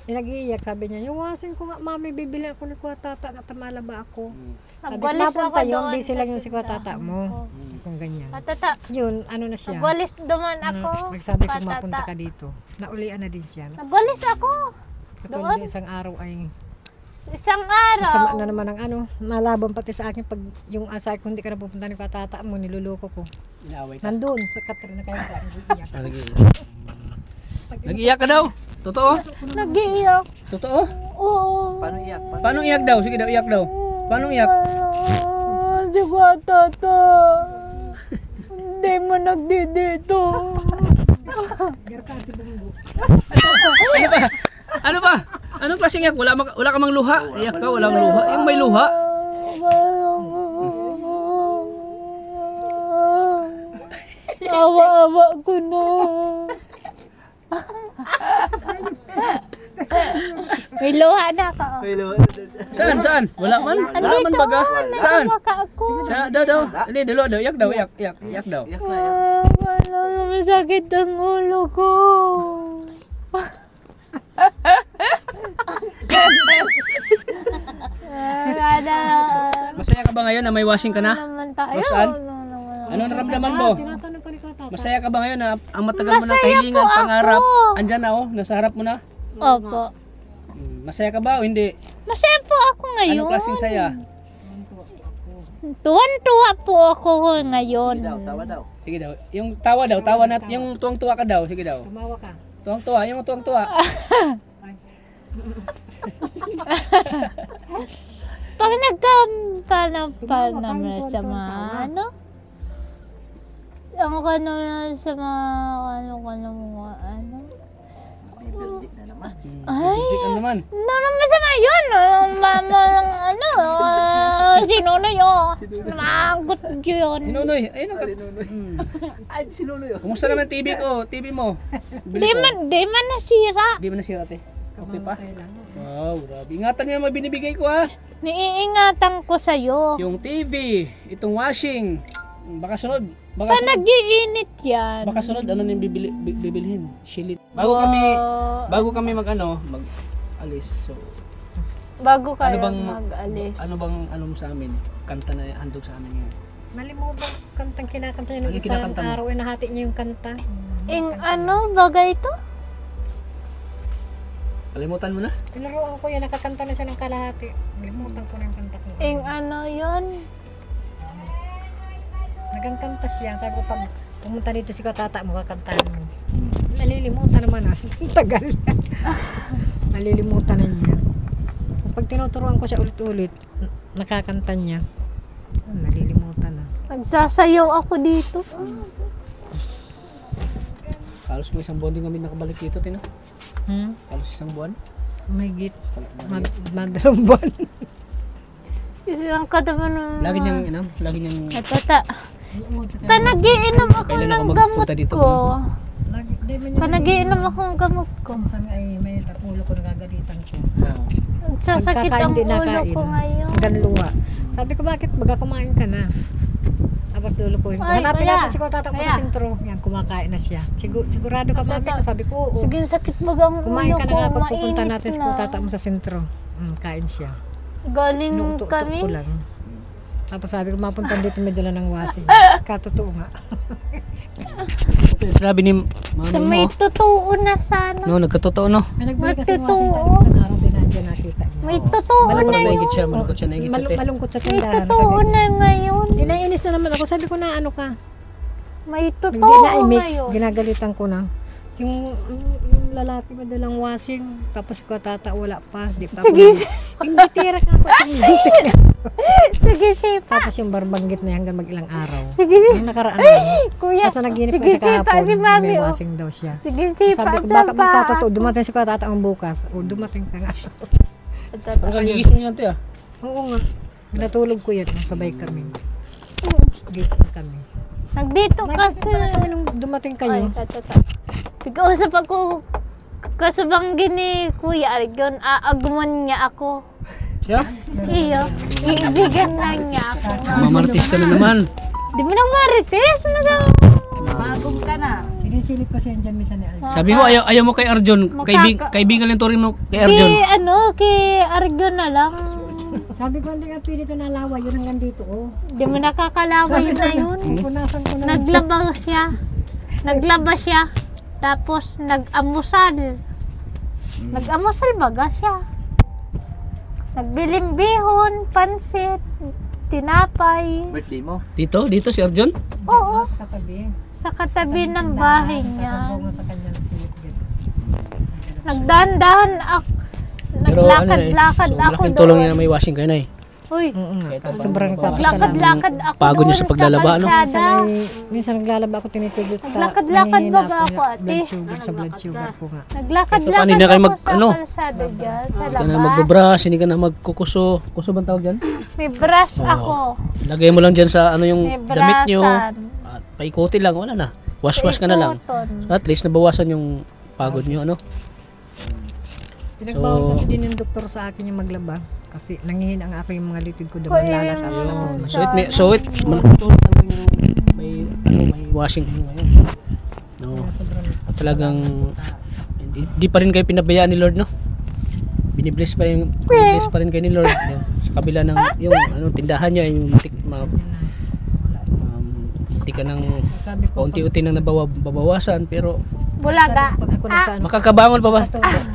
Speaker 6: Nag-iiyak, sabi niya, yung wasing ko nga, mami, bibili ako ni Kuya na tamala ba ako? Sabi ko,
Speaker 5: Nagwalis
Speaker 6: napunta
Speaker 5: ako
Speaker 6: yun,
Speaker 5: doon.
Speaker 6: busy lang yung si Kuya mo. Kung ganyan.
Speaker 5: Patata.
Speaker 6: Yun, ano na siya.
Speaker 5: Nagwalis duman ako.
Speaker 6: Nagsabi ko
Speaker 5: Patata.
Speaker 6: mapunta ka dito. Naulian na din siya.
Speaker 5: Nagwalis ako.
Speaker 6: Katulad ng isang araw ay
Speaker 5: Isang araw.
Speaker 6: masama na naman ang nalaban pati sa akin pag yung asay ko hindi ka na pupunta ni Kuya mo, niluloko ko.
Speaker 1: Inaaway ka.
Speaker 6: Nandun sa Katrina kayo sa nag-iiyak.
Speaker 1: Nag-iyak ka daw? Totoo?
Speaker 5: Nag-iiyak.
Speaker 1: Totoo?
Speaker 5: Oo.
Speaker 1: Paano iyak daw? Sige daw, iyak daw. Paano iyak?
Speaker 5: Si Kuya Tata. Hindi mo nagdidito.
Speaker 1: Ano ba? Anong klaseng iyak? Wala ka mang luha? Iyak ka, walang luha. Yung may luha?
Speaker 5: Awa-awa ko na. May luha na ako.
Speaker 1: Saan? Wala man? Wala man baga? Saan?
Speaker 5: Awa ka ako.
Speaker 1: Daw. Hindi, dalo daw. Iyak daw, iyak daw.
Speaker 5: Masakit ang ulo ko.
Speaker 1: Masaya ka ba ngayon na may washing ka na?
Speaker 5: Naman tayo.
Speaker 1: Rosan? Ano naramdaman mo?
Speaker 6: Tinatanong ko ni Kuya
Speaker 1: Masaya ka ba ngayon na ang matagal mo na
Speaker 5: Masaya
Speaker 1: kahilingan,
Speaker 5: po ako.
Speaker 1: pangarap, andyan na nasa harap mo na?
Speaker 5: Opo.
Speaker 1: Masaya ka ba o hindi?
Speaker 5: Masaya po ako ngayon.
Speaker 1: Anong klaseng saya?
Speaker 5: Tuwan-tuwa po ako ngayon.
Speaker 3: Tawa daw.
Speaker 1: Sige daw. Yung tawa daw, tawa na, yung tuwang-tuwa ka daw. Sige daw.
Speaker 6: Tumawa ka.
Speaker 1: Tuwang-tuwa, yung tuwang-tuwa.
Speaker 5: Pag nagkampana naman sa mga ano? Ang kano na sa mga ano?
Speaker 3: Bibirjik na naman.
Speaker 5: Ay,
Speaker 1: Bibigyan ka naman.
Speaker 5: naman masama yun. Sino na yun? Magot yun.
Speaker 1: Si Nunoy. Ayun ang
Speaker 3: Ay, sinuloy.
Speaker 1: Kumusta naman TV ko? TV mo? Bili
Speaker 5: Di
Speaker 1: ko.
Speaker 5: man nasira.
Speaker 1: Di ba nasira ate? Okay pa? Wow, grabe. Ingatan niyo yung binibigay ko ha.
Speaker 5: Niiingatan ko sa'yo.
Speaker 1: Yung TV, itong washing. Baka sunod.
Speaker 5: Pa nag-iinit yan.
Speaker 1: Baka sunod, ano yung bibilhin? Shilit. Bago kami mag-alis. So,
Speaker 5: Bago kayo
Speaker 1: bang-
Speaker 5: mag-alis.
Speaker 1: ano bang sa amin? Kanta na handog sa amin ngayon.
Speaker 6: Nalimutan kantang kinakanta niya
Speaker 1: Ano
Speaker 6: ng
Speaker 1: yung
Speaker 6: isang
Speaker 1: kinakanta mo?
Speaker 6: araw, nahati niya yung kanta.
Speaker 5: Bagay ito?
Speaker 1: Kalimutan mo na?
Speaker 6: Tinuruan ko yan, nakakanta na siya ng kalahati. Nalimutan ko na yung kanta ko.
Speaker 5: Yun?
Speaker 6: Nagkanta siya. Sabi ko, pag pumunta dito si Katata mo, kakantahan mo. Nalilimutan naman Tagal. Nalilimutan na niya. Tapos pag tinuturuan ko siya ulit-ulit, nakakanta niya. Nalilimutan na.
Speaker 5: Nagsasayaw ako dito.
Speaker 1: Halos mo isang buwan din kami nakabalik dito, Tina. Halos isang buwan.
Speaker 6: May git. Madalong buwan.
Speaker 5: Isang kataman ng...
Speaker 1: Lagi niyang
Speaker 5: Tata. Pa nag-iinom ako
Speaker 1: Kailan
Speaker 5: ng
Speaker 1: ako
Speaker 5: gamot
Speaker 1: magpunta dito,
Speaker 5: ko. Pa
Speaker 6: Pag
Speaker 5: nag-iinom ako ng gamot ko.
Speaker 6: kung saan ay may ulo ko nagagalitan ko.
Speaker 5: Nagsasakit ang ulo ko ngayon.
Speaker 6: Hanggang luha. Sabi ko, bakit baga kumain ka na? Tapos lulukuhin ko.
Speaker 5: Ay,
Speaker 6: Hanapin
Speaker 5: kaya.
Speaker 6: natin si Katata mo sa sentro. Yan, kumakain na siya. Sigurado ka, mami ko. Sabi ko, oo.
Speaker 5: Sige, sakit bagang ulo
Speaker 6: Kumain ka na
Speaker 5: ko.
Speaker 6: nga kung pupunta
Speaker 5: Mainit
Speaker 6: natin si
Speaker 5: na.
Speaker 6: Katata mo sa sentro. Kain siya.
Speaker 5: Galing
Speaker 6: Inuuto-uto
Speaker 5: kami.
Speaker 6: ko lang. Tapos sabi ko, mapunta dito may dala ng wasing. Katotoo nga.
Speaker 1: Sabi ni
Speaker 5: Sa
Speaker 1: mami
Speaker 5: may
Speaker 1: mo,
Speaker 5: totoo na sana.
Speaker 1: no, nagkatotoo, no?
Speaker 6: May nagbili kasi ng
Speaker 5: Matotoo.
Speaker 6: wasing tayo. Isang araw din nandiyan nakita niya.
Speaker 5: May totoo na yun.
Speaker 1: Malungkot siya, naigit siya, te.
Speaker 6: Malungkot sa
Speaker 5: May
Speaker 6: tindahan.
Speaker 5: totoo na ngayon.
Speaker 6: Dinainis na naman ako. Sabi ko na ano ka.
Speaker 5: May
Speaker 6: Hindi
Speaker 5: totoo
Speaker 6: na imik.
Speaker 5: ngayon.
Speaker 6: Ginagalitan ko na. Yung lalaki madalang wasing. Tapos ko tata wala pa. Di pa
Speaker 5: Sige,
Speaker 6: Hindi tira ka pa.
Speaker 5: sige, sipa.
Speaker 6: Tapos yung barbanggit na yan hanggang mag-ilang araw.
Speaker 5: Sige,
Speaker 6: Yung nakaraan lang.
Speaker 5: kuya.
Speaker 6: Tapos naginip ko
Speaker 5: Sige,
Speaker 6: sa kahapon.
Speaker 5: sipa si mami.
Speaker 6: May
Speaker 5: Oh.
Speaker 6: wasing daw siya.
Speaker 5: Sige, sipa.
Speaker 6: Sabi ko, baka magkatotoo. Dumating si Katata ang bukas. O, dumating ka nga.
Speaker 1: Ang kagigising niyan, te, ah.
Speaker 6: Oo nga. Natulog ko yan. Sabay kami. Gising kami.
Speaker 5: Nagdito kasi.
Speaker 6: Nagising pala kami nung dumating kayo.
Speaker 5: Pag-usap ako kasabang gini Kuya Argon, aagumon niya ako.
Speaker 1: Siya?
Speaker 5: Iyo, iibigan na niya ako.
Speaker 1: Mamartis ka na naman.
Speaker 5: Di mo na marites,
Speaker 2: Bagong ka na.
Speaker 6: Sinisilip pa siya dyan minsan ni Alja.
Speaker 1: Sabi mo, ayaw mo kay Arjon. Kaibigan lang turin mo kay Arjon.
Speaker 5: Kay Argon na lang.
Speaker 6: Sabi ko, hindi ka pili ka nalawa. Yun hanggang dito, oh.
Speaker 5: Di mo nakakalaway na yun.
Speaker 6: Punasan ko na.
Speaker 5: Naglaba siya. Tapos nag-amusal. Nag-amusal baga siya. Nagbilimbihon, pansit, tinapay.
Speaker 3: Birthday mo?
Speaker 1: Dito si Arjon?
Speaker 5: Oo,
Speaker 6: Sa katabi.
Speaker 5: sa katabi ng bahay niya.
Speaker 6: Kasabong sa kanya silip dyan.
Speaker 5: Nagdahan-dahan ako. Naglakad-lakad
Speaker 1: so,
Speaker 5: ako
Speaker 1: malaking tulong
Speaker 5: doon.
Speaker 1: niya na may washing kayo na eh.
Speaker 5: Uy,
Speaker 6: Oo nga. Sobrang nagpapasalamat.
Speaker 5: naglakad-lakad ako
Speaker 1: Pagod niya
Speaker 5: doon
Speaker 1: sa paglalaba, ano?
Speaker 5: kalsada.
Speaker 6: Minsan naglalaba ako tinitigil sa
Speaker 5: Naglakad-lakad
Speaker 6: nanghihina
Speaker 5: ba ako, ate?
Speaker 6: blood sugar sa blood sugar ko nga.
Speaker 5: Naglakad-lakad
Speaker 1: Ito, hindi na kayo
Speaker 5: ako
Speaker 1: mag-
Speaker 5: sa
Speaker 1: ano?
Speaker 5: kalsada dyan, sa
Speaker 1: Hindi ka na
Speaker 5: labas.
Speaker 1: magbabrush, hindi ka na magkukuso. Kuso bang tawag dyan?
Speaker 5: May brush ako.
Speaker 1: Lagay mo lang dyan sa ano yung
Speaker 5: May
Speaker 1: damit nyo.
Speaker 5: brushan.
Speaker 1: At paikuti lang, wala na. Wash-wash ka na lang.
Speaker 5: Paikuton.
Speaker 1: At least nabawasan yung pagod nyo, ano?
Speaker 6: Pinagbawal kasi din yung doktor sa akin yung maglaba. Kasi nanghihina ang aking mga litid ko doon lalakas tapos
Speaker 1: Malaking tulong talaga yung may washing kayo ngayon. No. Talagang hindi pa rin kayo pinabayaan ni Lord, no? Binibless pa rin kayo ni Lord. No? Sa kabila ng yung tindahan niya, yung hindi ka nang
Speaker 6: sabi ko
Speaker 1: paunti-unti nang nabawasan, pero
Speaker 5: Bulaga.
Speaker 6: pag ako nagkaan
Speaker 1: makakabangon pa ba?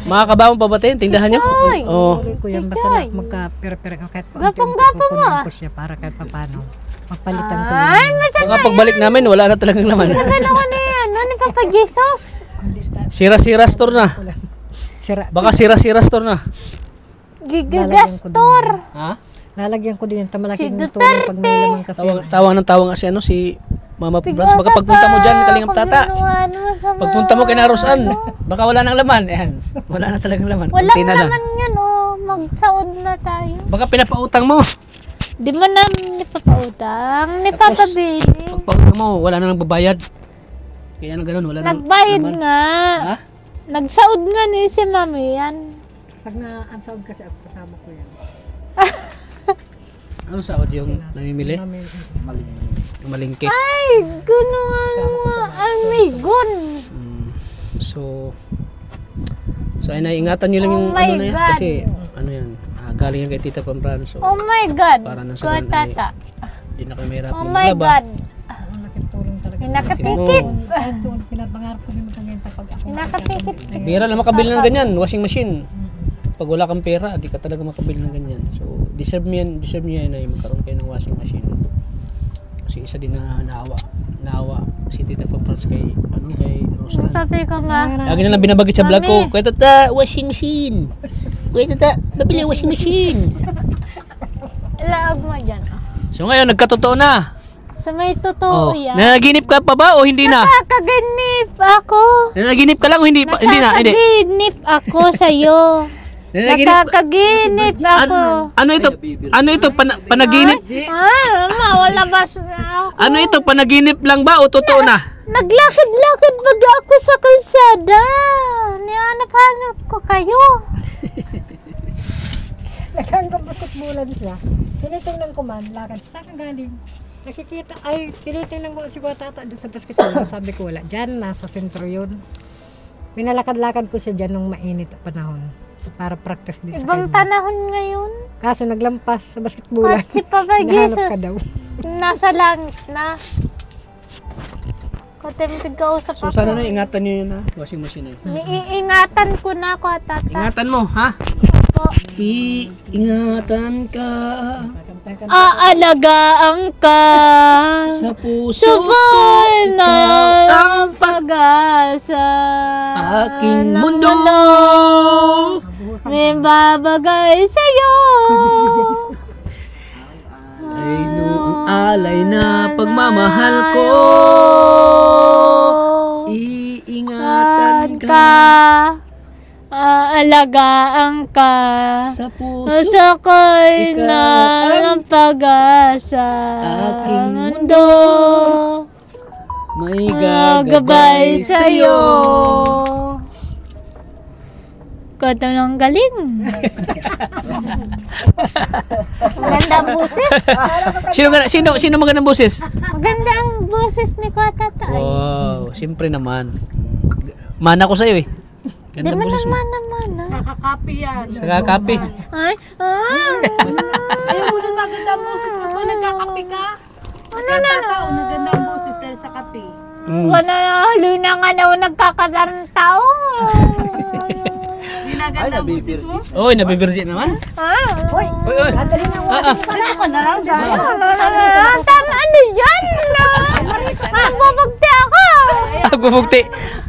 Speaker 1: Makakabangon pa ba tayo yung tindahan niyo?
Speaker 5: Hoy!
Speaker 1: Oo.
Speaker 6: ko yan basta lang magka-pere-pere kahit
Speaker 5: Gapang-gapang mo, ah.
Speaker 6: ko siya para kahit papano mapalitan ko
Speaker 5: Ay,
Speaker 6: yun.
Speaker 1: Baka pagbalik namin, wala na talagang laman.
Speaker 5: Sabi na ko na yan. Ano ni Papa Jesus?
Speaker 1: Sira-sira store na.
Speaker 6: Sira.
Speaker 1: Baka sira-sira store na.
Speaker 5: Gigagastor.
Speaker 1: Ha?
Speaker 6: Lalagyan ko din yung tamalaking
Speaker 5: Si
Speaker 6: tulong pag may lamang kasi.
Speaker 1: Tawang kasi si Mama Pibras. Baka pagpunta mo dyan, kalingap tata. Pagpunta mo kay Narosan, baka wala nang laman. Ayan, wala na talagang laman.
Speaker 5: Walang
Speaker 1: Kunti na lang.
Speaker 5: naman yun, oh. Magsaod na tayo.
Speaker 1: Baka pinapautang mo.
Speaker 5: Di mo namin nipapautang, nipapabili.
Speaker 1: Pagpautang mo, wala na nang babayad. Kaya na ganun, wala nang
Speaker 5: Nagbayad
Speaker 1: laman.
Speaker 5: nga.
Speaker 1: Ha?
Speaker 5: Nagsaod nga ni si Mami yan.
Speaker 6: Pag na-unsound kasi ako kasama ko yan.
Speaker 1: Ano sahod yung namimili? Malingke.
Speaker 5: Ay, gano'n mga amigon.
Speaker 1: So ayun na, ingatan nyo lang yung
Speaker 5: Oh my
Speaker 1: ano na yan.
Speaker 5: God.
Speaker 1: Kasi ano yan, galing yan kay Tita Pampran. So
Speaker 5: Oh my God.
Speaker 1: para nang
Speaker 5: Ko
Speaker 1: sa ganun ay
Speaker 5: tata.
Speaker 1: hindi na kayo mahirap
Speaker 5: Oh my
Speaker 1: maglaba.
Speaker 5: God.
Speaker 6: Nakitulong talaga sa
Speaker 5: Nakapikit.
Speaker 6: kahit doon pinapangarap ko din kanya pag ako.
Speaker 5: Nakapikit.
Speaker 1: Bira lang makabili ng ganyan, washing machine. Pag wala kang pera, di ka talaga makabili ng ganyan. So deserve nyo yan ay magkaroon kayo ng washing machine. Kasi isa din na naawa si Tita Pampran kay Rosa.
Speaker 5: Sabi ko nga.
Speaker 1: Lagi na lang binabagit sa vlog ko. Kuya Tata, washing machine. Kuya Tata, mabili ang washing machine.
Speaker 5: Ilaag mo dyan.
Speaker 1: So ngayon, nagkatotoo na.
Speaker 5: So may totoo yan.
Speaker 1: Nanaginip ka pa ba o hindi na?
Speaker 5: Nakakaginip ako.
Speaker 1: Nanaginip ka lang o hindi pa? Hindi na, hindi.
Speaker 5: Nakakaginip ako sa'yo. Nakakaginip ako.
Speaker 1: Ano ito? Ano ito? Panaginip?
Speaker 5: Wala ba ako?
Speaker 1: Ano ito? Panaginip lang ba o totoo na?
Speaker 5: Naglakad-lakad baga ako sa kalsada. Nihanap-hanap ko kayo.
Speaker 6: Nagkakabasketbulan siya. Tinitingnan ko man, lakad. Saan ka galing? Nakikita, ay, tinitingnan ko si Kuya Tata doon sa basketball. Sabi ko, wala. Diyan, nasa sentro yun. Pinalakad-lakad ko siya dyan nung mainit na panahon. Para practice din sa
Speaker 5: Ibang
Speaker 6: kanya.
Speaker 5: panahon ngayon.
Speaker 6: Kaso naglampas sa basketbulan.
Speaker 5: At si Papa
Speaker 6: Hinahanap ka
Speaker 5: Jesus
Speaker 6: daw.
Speaker 5: nasa langit na. Katemtig kausap
Speaker 1: So
Speaker 5: ako.
Speaker 1: sana na ingatan nyo yun ha, washing machine na yun.
Speaker 5: Iingatan ko na ako, tata.
Speaker 1: Ingatan mo ha?
Speaker 5: Po.
Speaker 1: Iingatan ka
Speaker 5: Aalagaan ka.
Speaker 1: sa puso
Speaker 5: Subay na
Speaker 1: ikaw
Speaker 5: ang pag-asa.
Speaker 1: aking
Speaker 5: ng
Speaker 1: mundo.
Speaker 5: May babagay sa'yo.
Speaker 1: Ay noong alay na pagmamahal ko, iingatan ka
Speaker 5: Aalagaan ka.
Speaker 1: sa puso
Speaker 5: Sa ko'y
Speaker 1: ikaw
Speaker 5: na
Speaker 1: ang
Speaker 5: ng pag-asa.
Speaker 1: aking
Speaker 5: mundo.
Speaker 1: may
Speaker 5: Gagabay sa'yo. Kata ng galing. Maganda ang boses.
Speaker 1: Sino magandang boses?
Speaker 5: Maganda ang boses ni Kuya Tata.
Speaker 1: Wow, siyempre naman. Mana ko sa'yo eh.
Speaker 5: Di
Speaker 1: Ganda
Speaker 5: mo
Speaker 1: boses mo.
Speaker 5: naman naman.
Speaker 2: Nakakapi yan.
Speaker 1: Sa kakapi.
Speaker 5: Ay,
Speaker 2: Ayaw mo nang maganda ang boses mo pa nagkakapi ka. Nagkatao, naganda ang boses dahil sa kape.
Speaker 5: wala na halo na nga daw nagkakasantao.
Speaker 2: Ginaganda ang boses mo?
Speaker 1: Oy, nabibirgin naman. Oy, oy.
Speaker 6: Dali na mo.
Speaker 2: Sino ka na lang dyan?
Speaker 5: Tama, ano yan? Mababagti ako.
Speaker 1: Agbubugti.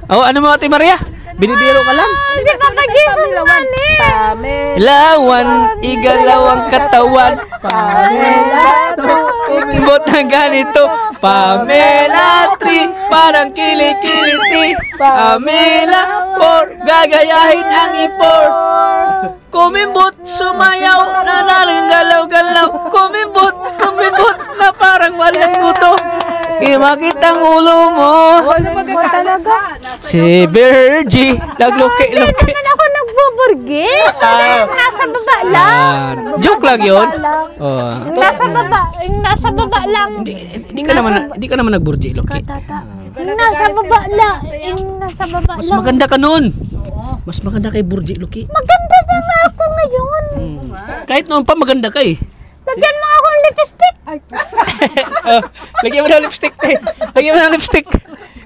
Speaker 1: Oh, ano mo Ate Maria? Binibiro ka lang.
Speaker 5: Si Papa Jesus man eh.
Speaker 1: Lawan, igalaw ang katawan. Umbot ng ganito. Pamela 3, parang kilikiliti. Pamela 4, gagayahin ang i-4. Kumimbot, sumayaw, na naring galaw-galaw. Kumimbot na parang walang buto. Imakit ang ulo mo. Si Virgie, lagluki-luki.
Speaker 5: Naman ako nagbuburgi. Nasa baba lang.
Speaker 1: Joke lang yun. Oh.
Speaker 5: Nasa baba lang.
Speaker 1: Hindi ka naman nagburji, Loki.
Speaker 5: Nasa baba lang. Nasa baba
Speaker 1: Mas
Speaker 5: lang.
Speaker 1: maganda ka noon. Mas maganda kay Burji, Loki.
Speaker 5: Maganda na nga ako ngayon.
Speaker 1: Kahit noon pa maganda ka eh.
Speaker 5: Lagyan mo akong lipstick.
Speaker 1: Oh, lagyan mo ng lipstick. Lagyan mo ng lipstick.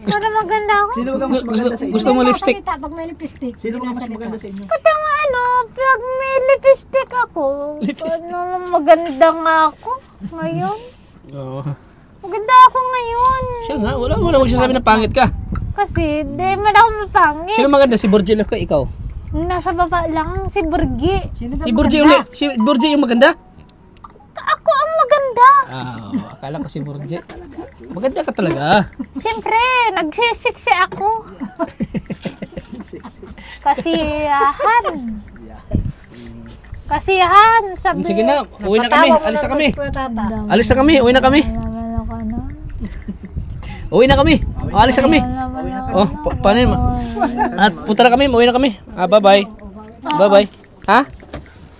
Speaker 5: Para maganda ako.
Speaker 3: Sino ba mas maganda sa inyo?
Speaker 1: Gusto mo lipstick?
Speaker 6: Pag may lipstick.
Speaker 3: Sino ba mas maganda sa inyo?
Speaker 5: Kata nga ano, pag may lipstick ako, ano, maganda nga ako ngayon.
Speaker 1: Oo.
Speaker 5: Maganda ako ngayon.
Speaker 1: Siya nga, wala magsasabi na pangit ka.
Speaker 5: Kasi, di man ako mapangit.
Speaker 1: Sino maganda? Si Burji Loki, ikaw?
Speaker 5: Nasa baba lang, si Burgi.
Speaker 1: Si Burji yung maganda?
Speaker 5: Ako ang maganda.
Speaker 1: Akala ko si Burji. Maganda ka talaga.
Speaker 5: Siyempre, nagsisiksi ako. Kasiyahan, sabi.
Speaker 1: Sige na, uwi na kami. Alis na kami. Alis na kami, uwi na kami. Uwi na kami. Alis na kami. Oh, paano yun? At punta na kami, uwi na kami. Bye-bye. Bye-bye. Ha?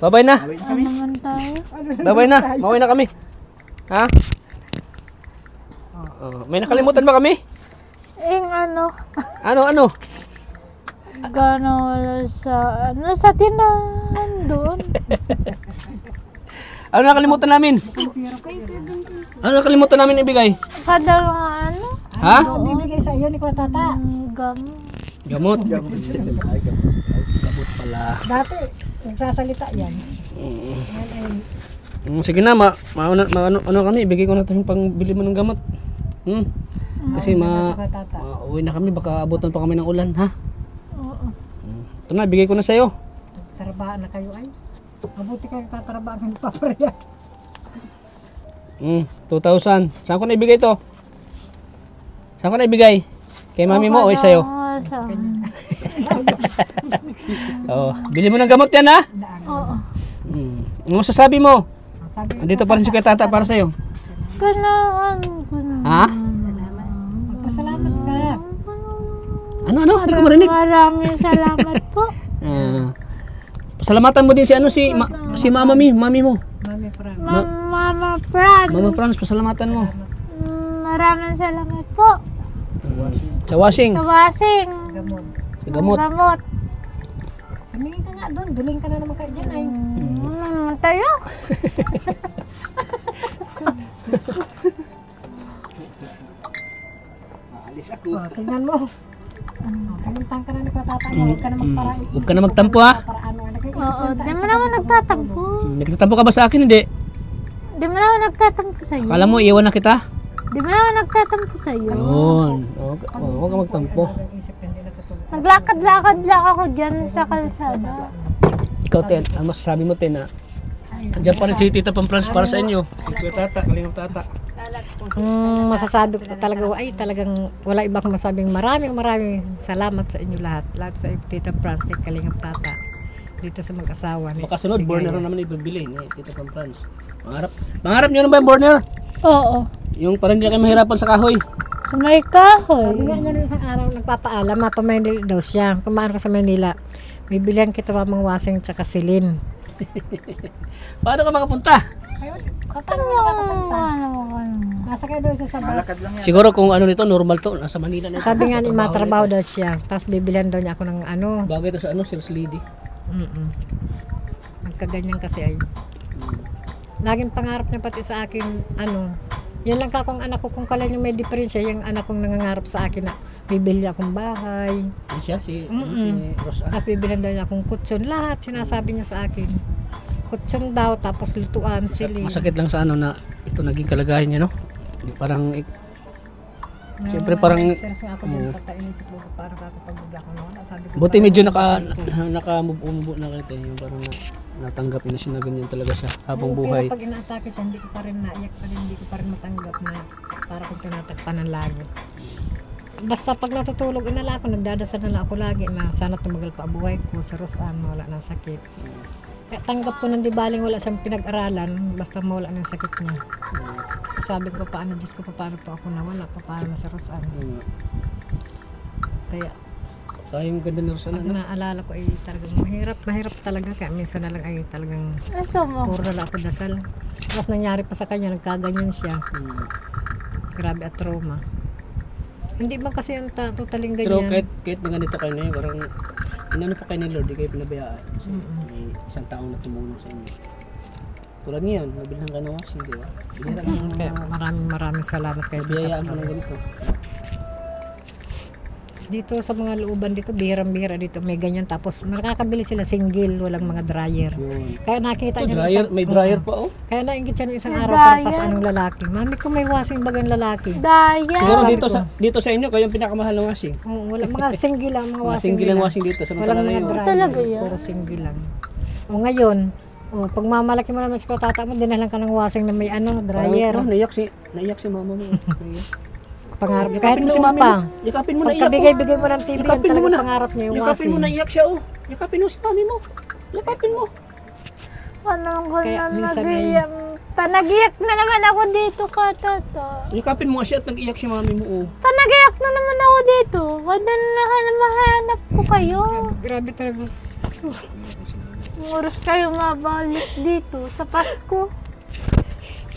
Speaker 1: Bye-bye na.
Speaker 5: Ano naman tayo.
Speaker 1: Babay na. Mauwi na kami. Ha? May nakalimutan ba kami?
Speaker 5: Ano?
Speaker 1: Ano?
Speaker 5: Gano'n sa tindahan doon.
Speaker 1: Ano nakalimutan namin? Ano nakalimutan namin ibigay?
Speaker 5: Kada mga ano?
Speaker 1: Ha?
Speaker 6: Ang bibigay sa iyo ni Kuya Tata.
Speaker 5: Gamot.
Speaker 1: Gamot pala.
Speaker 6: Dati, nagsasalita yan.
Speaker 1: Sige na, ano kami, ibigay ko na ito yung pangbili mo ng gamot. Kasi uwi na kami, baka abutan pa kami ng ulan, ha?
Speaker 5: Oo.
Speaker 1: Ito na, ibigay ko na sa'yo.
Speaker 6: Tarabahan na kayo ay. Mabuti kayo tatrabahan ng paparya.
Speaker 1: 2,000. Saan ko na ibigay to? Saan ko na ibigay? Kay mami mo o sa'yo? Oo. Bili mo ng gamot yan, ha?
Speaker 5: Oo.
Speaker 1: Ano sasabi mo?
Speaker 6: Sabi,
Speaker 1: Andito pa rin si Kuya Tata para sa'yo.
Speaker 5: Ganaan.
Speaker 1: Ha?
Speaker 6: magpasalamat ka.
Speaker 1: Ano? Hindi ko marinig.
Speaker 5: Maraming salamat po.
Speaker 1: Pasalamatan mo din si mami mo.
Speaker 6: Mami, parang.
Speaker 5: Mama Fran.
Speaker 1: Mama Franz, pasalamatan mo.
Speaker 5: Maraming salamat po.
Speaker 1: Sa washing.
Speaker 5: Sa wasing.
Speaker 6: Gamot.
Speaker 1: Sa gamot.
Speaker 5: Gamot.
Speaker 6: Tumingin ka nga doon. Duling ka na naman kayo dyan ay.
Speaker 5: Ano naman tayo?
Speaker 6: Tingnan mo. Pumuntahan ka na ni Kuya Tata mo. Huwag ka na magparaan.
Speaker 1: Huwag ka na magtampo, ha?
Speaker 5: Oo, di mo naman nagtatampo.
Speaker 1: Nagtatampo ka ba sa akin? Hindi.
Speaker 5: Di mo naman nagtatampo sa'yo.
Speaker 1: Akala mo, iwan na kita?
Speaker 5: Di mo naman nagtatampo sa'yo.
Speaker 1: Yun. Huwag ka magtampo.
Speaker 5: Naglakad-lakad lang ako dyan sa kalsada.
Speaker 1: Ikaw, Ten, ang masasabi mo, Ten, ha? Andiyan pa rin si Tita Pampras para sa inyo. Si Kuya Tata, Kalingap Tata.
Speaker 6: Masasabi ko talaga ay talagang wala iba akong masabing maraming salamat sa inyo lahat sa Tita Franz kay Kalingap Tata dito sa mag-asawa ni
Speaker 1: Baka sunod, burner naman ibibili ni Tita Pampras. Mangarap nyo na ba yung burner?
Speaker 5: Oo.
Speaker 1: Yung parang hindi kayo mahirapan sa kahoy.
Speaker 5: Sa may kahoy.
Speaker 6: Sabi nga niya nung isang araw nagpapaalam mapamainil daw siya kumaan ka sa Manila bibilihan kita mamang wasing tsaka silin.
Speaker 1: Paano ka makapunta?
Speaker 6: Nasa kayo daw siya sa bus.
Speaker 1: Siguro kung ano nito, normal to. Nasa Manila na ito.
Speaker 6: Sabi nga ni matrabaho daw siya tapos bibilihan daw niya ako ng ano.
Speaker 1: Bagay to sa sales lady.
Speaker 6: Nagkaganyan kasi ay. Laging pangarap niya pati sa akin, yan lang ka kung anak ko, kung kala niyo may diferensya, yung anak kong nangangarap sa akin na bibili akong bahay.
Speaker 1: Hindi siya, si Rosa.
Speaker 6: Tapos bibilihan daw niya akong kutsyon. Lahat sinasabi niya sa akin. Kutsyon daw, tapos lutuan, sili.
Speaker 1: Masakit lang sa na ito naging kalagayan niya, no? Parang, siyempre parang,
Speaker 6: stress nga ako dyan, pata inisip ko, parang kakapag-bigla ko na. Sabi ko,
Speaker 1: buti medyo naka-move na kita, yung parang natanggap na siya na ganyan talaga siya habang buhay.
Speaker 6: Pero pag ina-atake siya, hindi ko pa rin naiyak pa rin, hindi ko pa rin matanggap na para kung tinatakpanan lagi. Basta pag natutulog, inala ako, nagdadasal na ako lagi na sana tumagal pa buhay ko sa Rosan, wala ng sakit. Kaya tanggap ko nang di baling wala siyang pinag-aralan, basta mawala ng sakit niya. Sabi ko, paano Diyos ko, paano po ako nawala, paano sa Rosan. Kaya,
Speaker 1: sayang ganda ni Rosa
Speaker 6: pag naalala ko ay talagang mahirap talaga. Kaya minsan na lang ay talagang
Speaker 5: Gusto mo?
Speaker 6: puro na lang ako dasal. Tapos nangyari pa sa kanya, nagkaganyan siya. Grabe at trauma. Hindi ba kasi ang totaling
Speaker 1: Pero
Speaker 6: ganyan?
Speaker 1: kahit na ganito kayo na yun, parang inano pa kayo ni Lord, di kayo pinabayaan. Kasi may isang taong na tumulong sa inyo. Tulad ngayon, mabilhan ka na washing, di ba?
Speaker 6: Kaya maraming salamat kayo.
Speaker 1: Biyayaan mo na ganito.
Speaker 6: Dito sa mga looban dito, bihirang-bihira dito, may ganyan. Tapos nakakabili sila single, walang mga dryer.
Speaker 1: Yun.
Speaker 6: Kaya nakita niyo
Speaker 1: Dryer, may dryer pa, oh.
Speaker 6: Kaya nainggit siya ng isang
Speaker 5: May
Speaker 6: araw para
Speaker 5: dryer?
Speaker 6: tas anong lalaki. Mami ko may washing bagang lalaki.
Speaker 5: Daya.
Speaker 1: Siguro
Speaker 6: sabi
Speaker 1: dito sa inyo, kayo yung pinakamahal na washing.
Speaker 6: Oo, wala mga single lang, mga
Speaker 1: Mga
Speaker 6: washing.
Speaker 1: single ang
Speaker 6: nila.
Speaker 1: washing dito. Samantala
Speaker 6: Walang mga
Speaker 1: ngayon,
Speaker 6: dryer.
Speaker 5: Talaga yan?
Speaker 6: Puro single lang. O ngayon, pag mamalaki mo naman si patata mo, dinalang ka ng washing na may dryer.
Speaker 1: naiyak si mama mo. Naiyak.
Speaker 6: Pangarap.
Speaker 1: Yakapin
Speaker 6: Kahit
Speaker 1: mo si
Speaker 6: noon
Speaker 1: mami
Speaker 6: pa.
Speaker 1: mo. Yakapin mo na iyak.
Speaker 6: Pagkabigay-bigay mo ng TV, yan
Speaker 1: Yakapin mo
Speaker 6: talaga
Speaker 1: na.
Speaker 6: pangarap niya yung
Speaker 1: Yakapin
Speaker 6: washing.
Speaker 1: mo na iyak siya, oh. Yakapin mo si mami mo. Yakapin mo.
Speaker 5: Ano ko
Speaker 6: Kaya
Speaker 5: na
Speaker 6: minsan
Speaker 5: nag-iyak. Panagiyak na naman ako dito ka, tata.
Speaker 1: Yakapin mo siya at nag-iyak si mami mo, oh.
Speaker 5: Panagiyak na naman ako dito. Kada mahanap ko kayo.
Speaker 6: Grabe talaga.
Speaker 5: Oras kayo mabalik dito sa Pasko.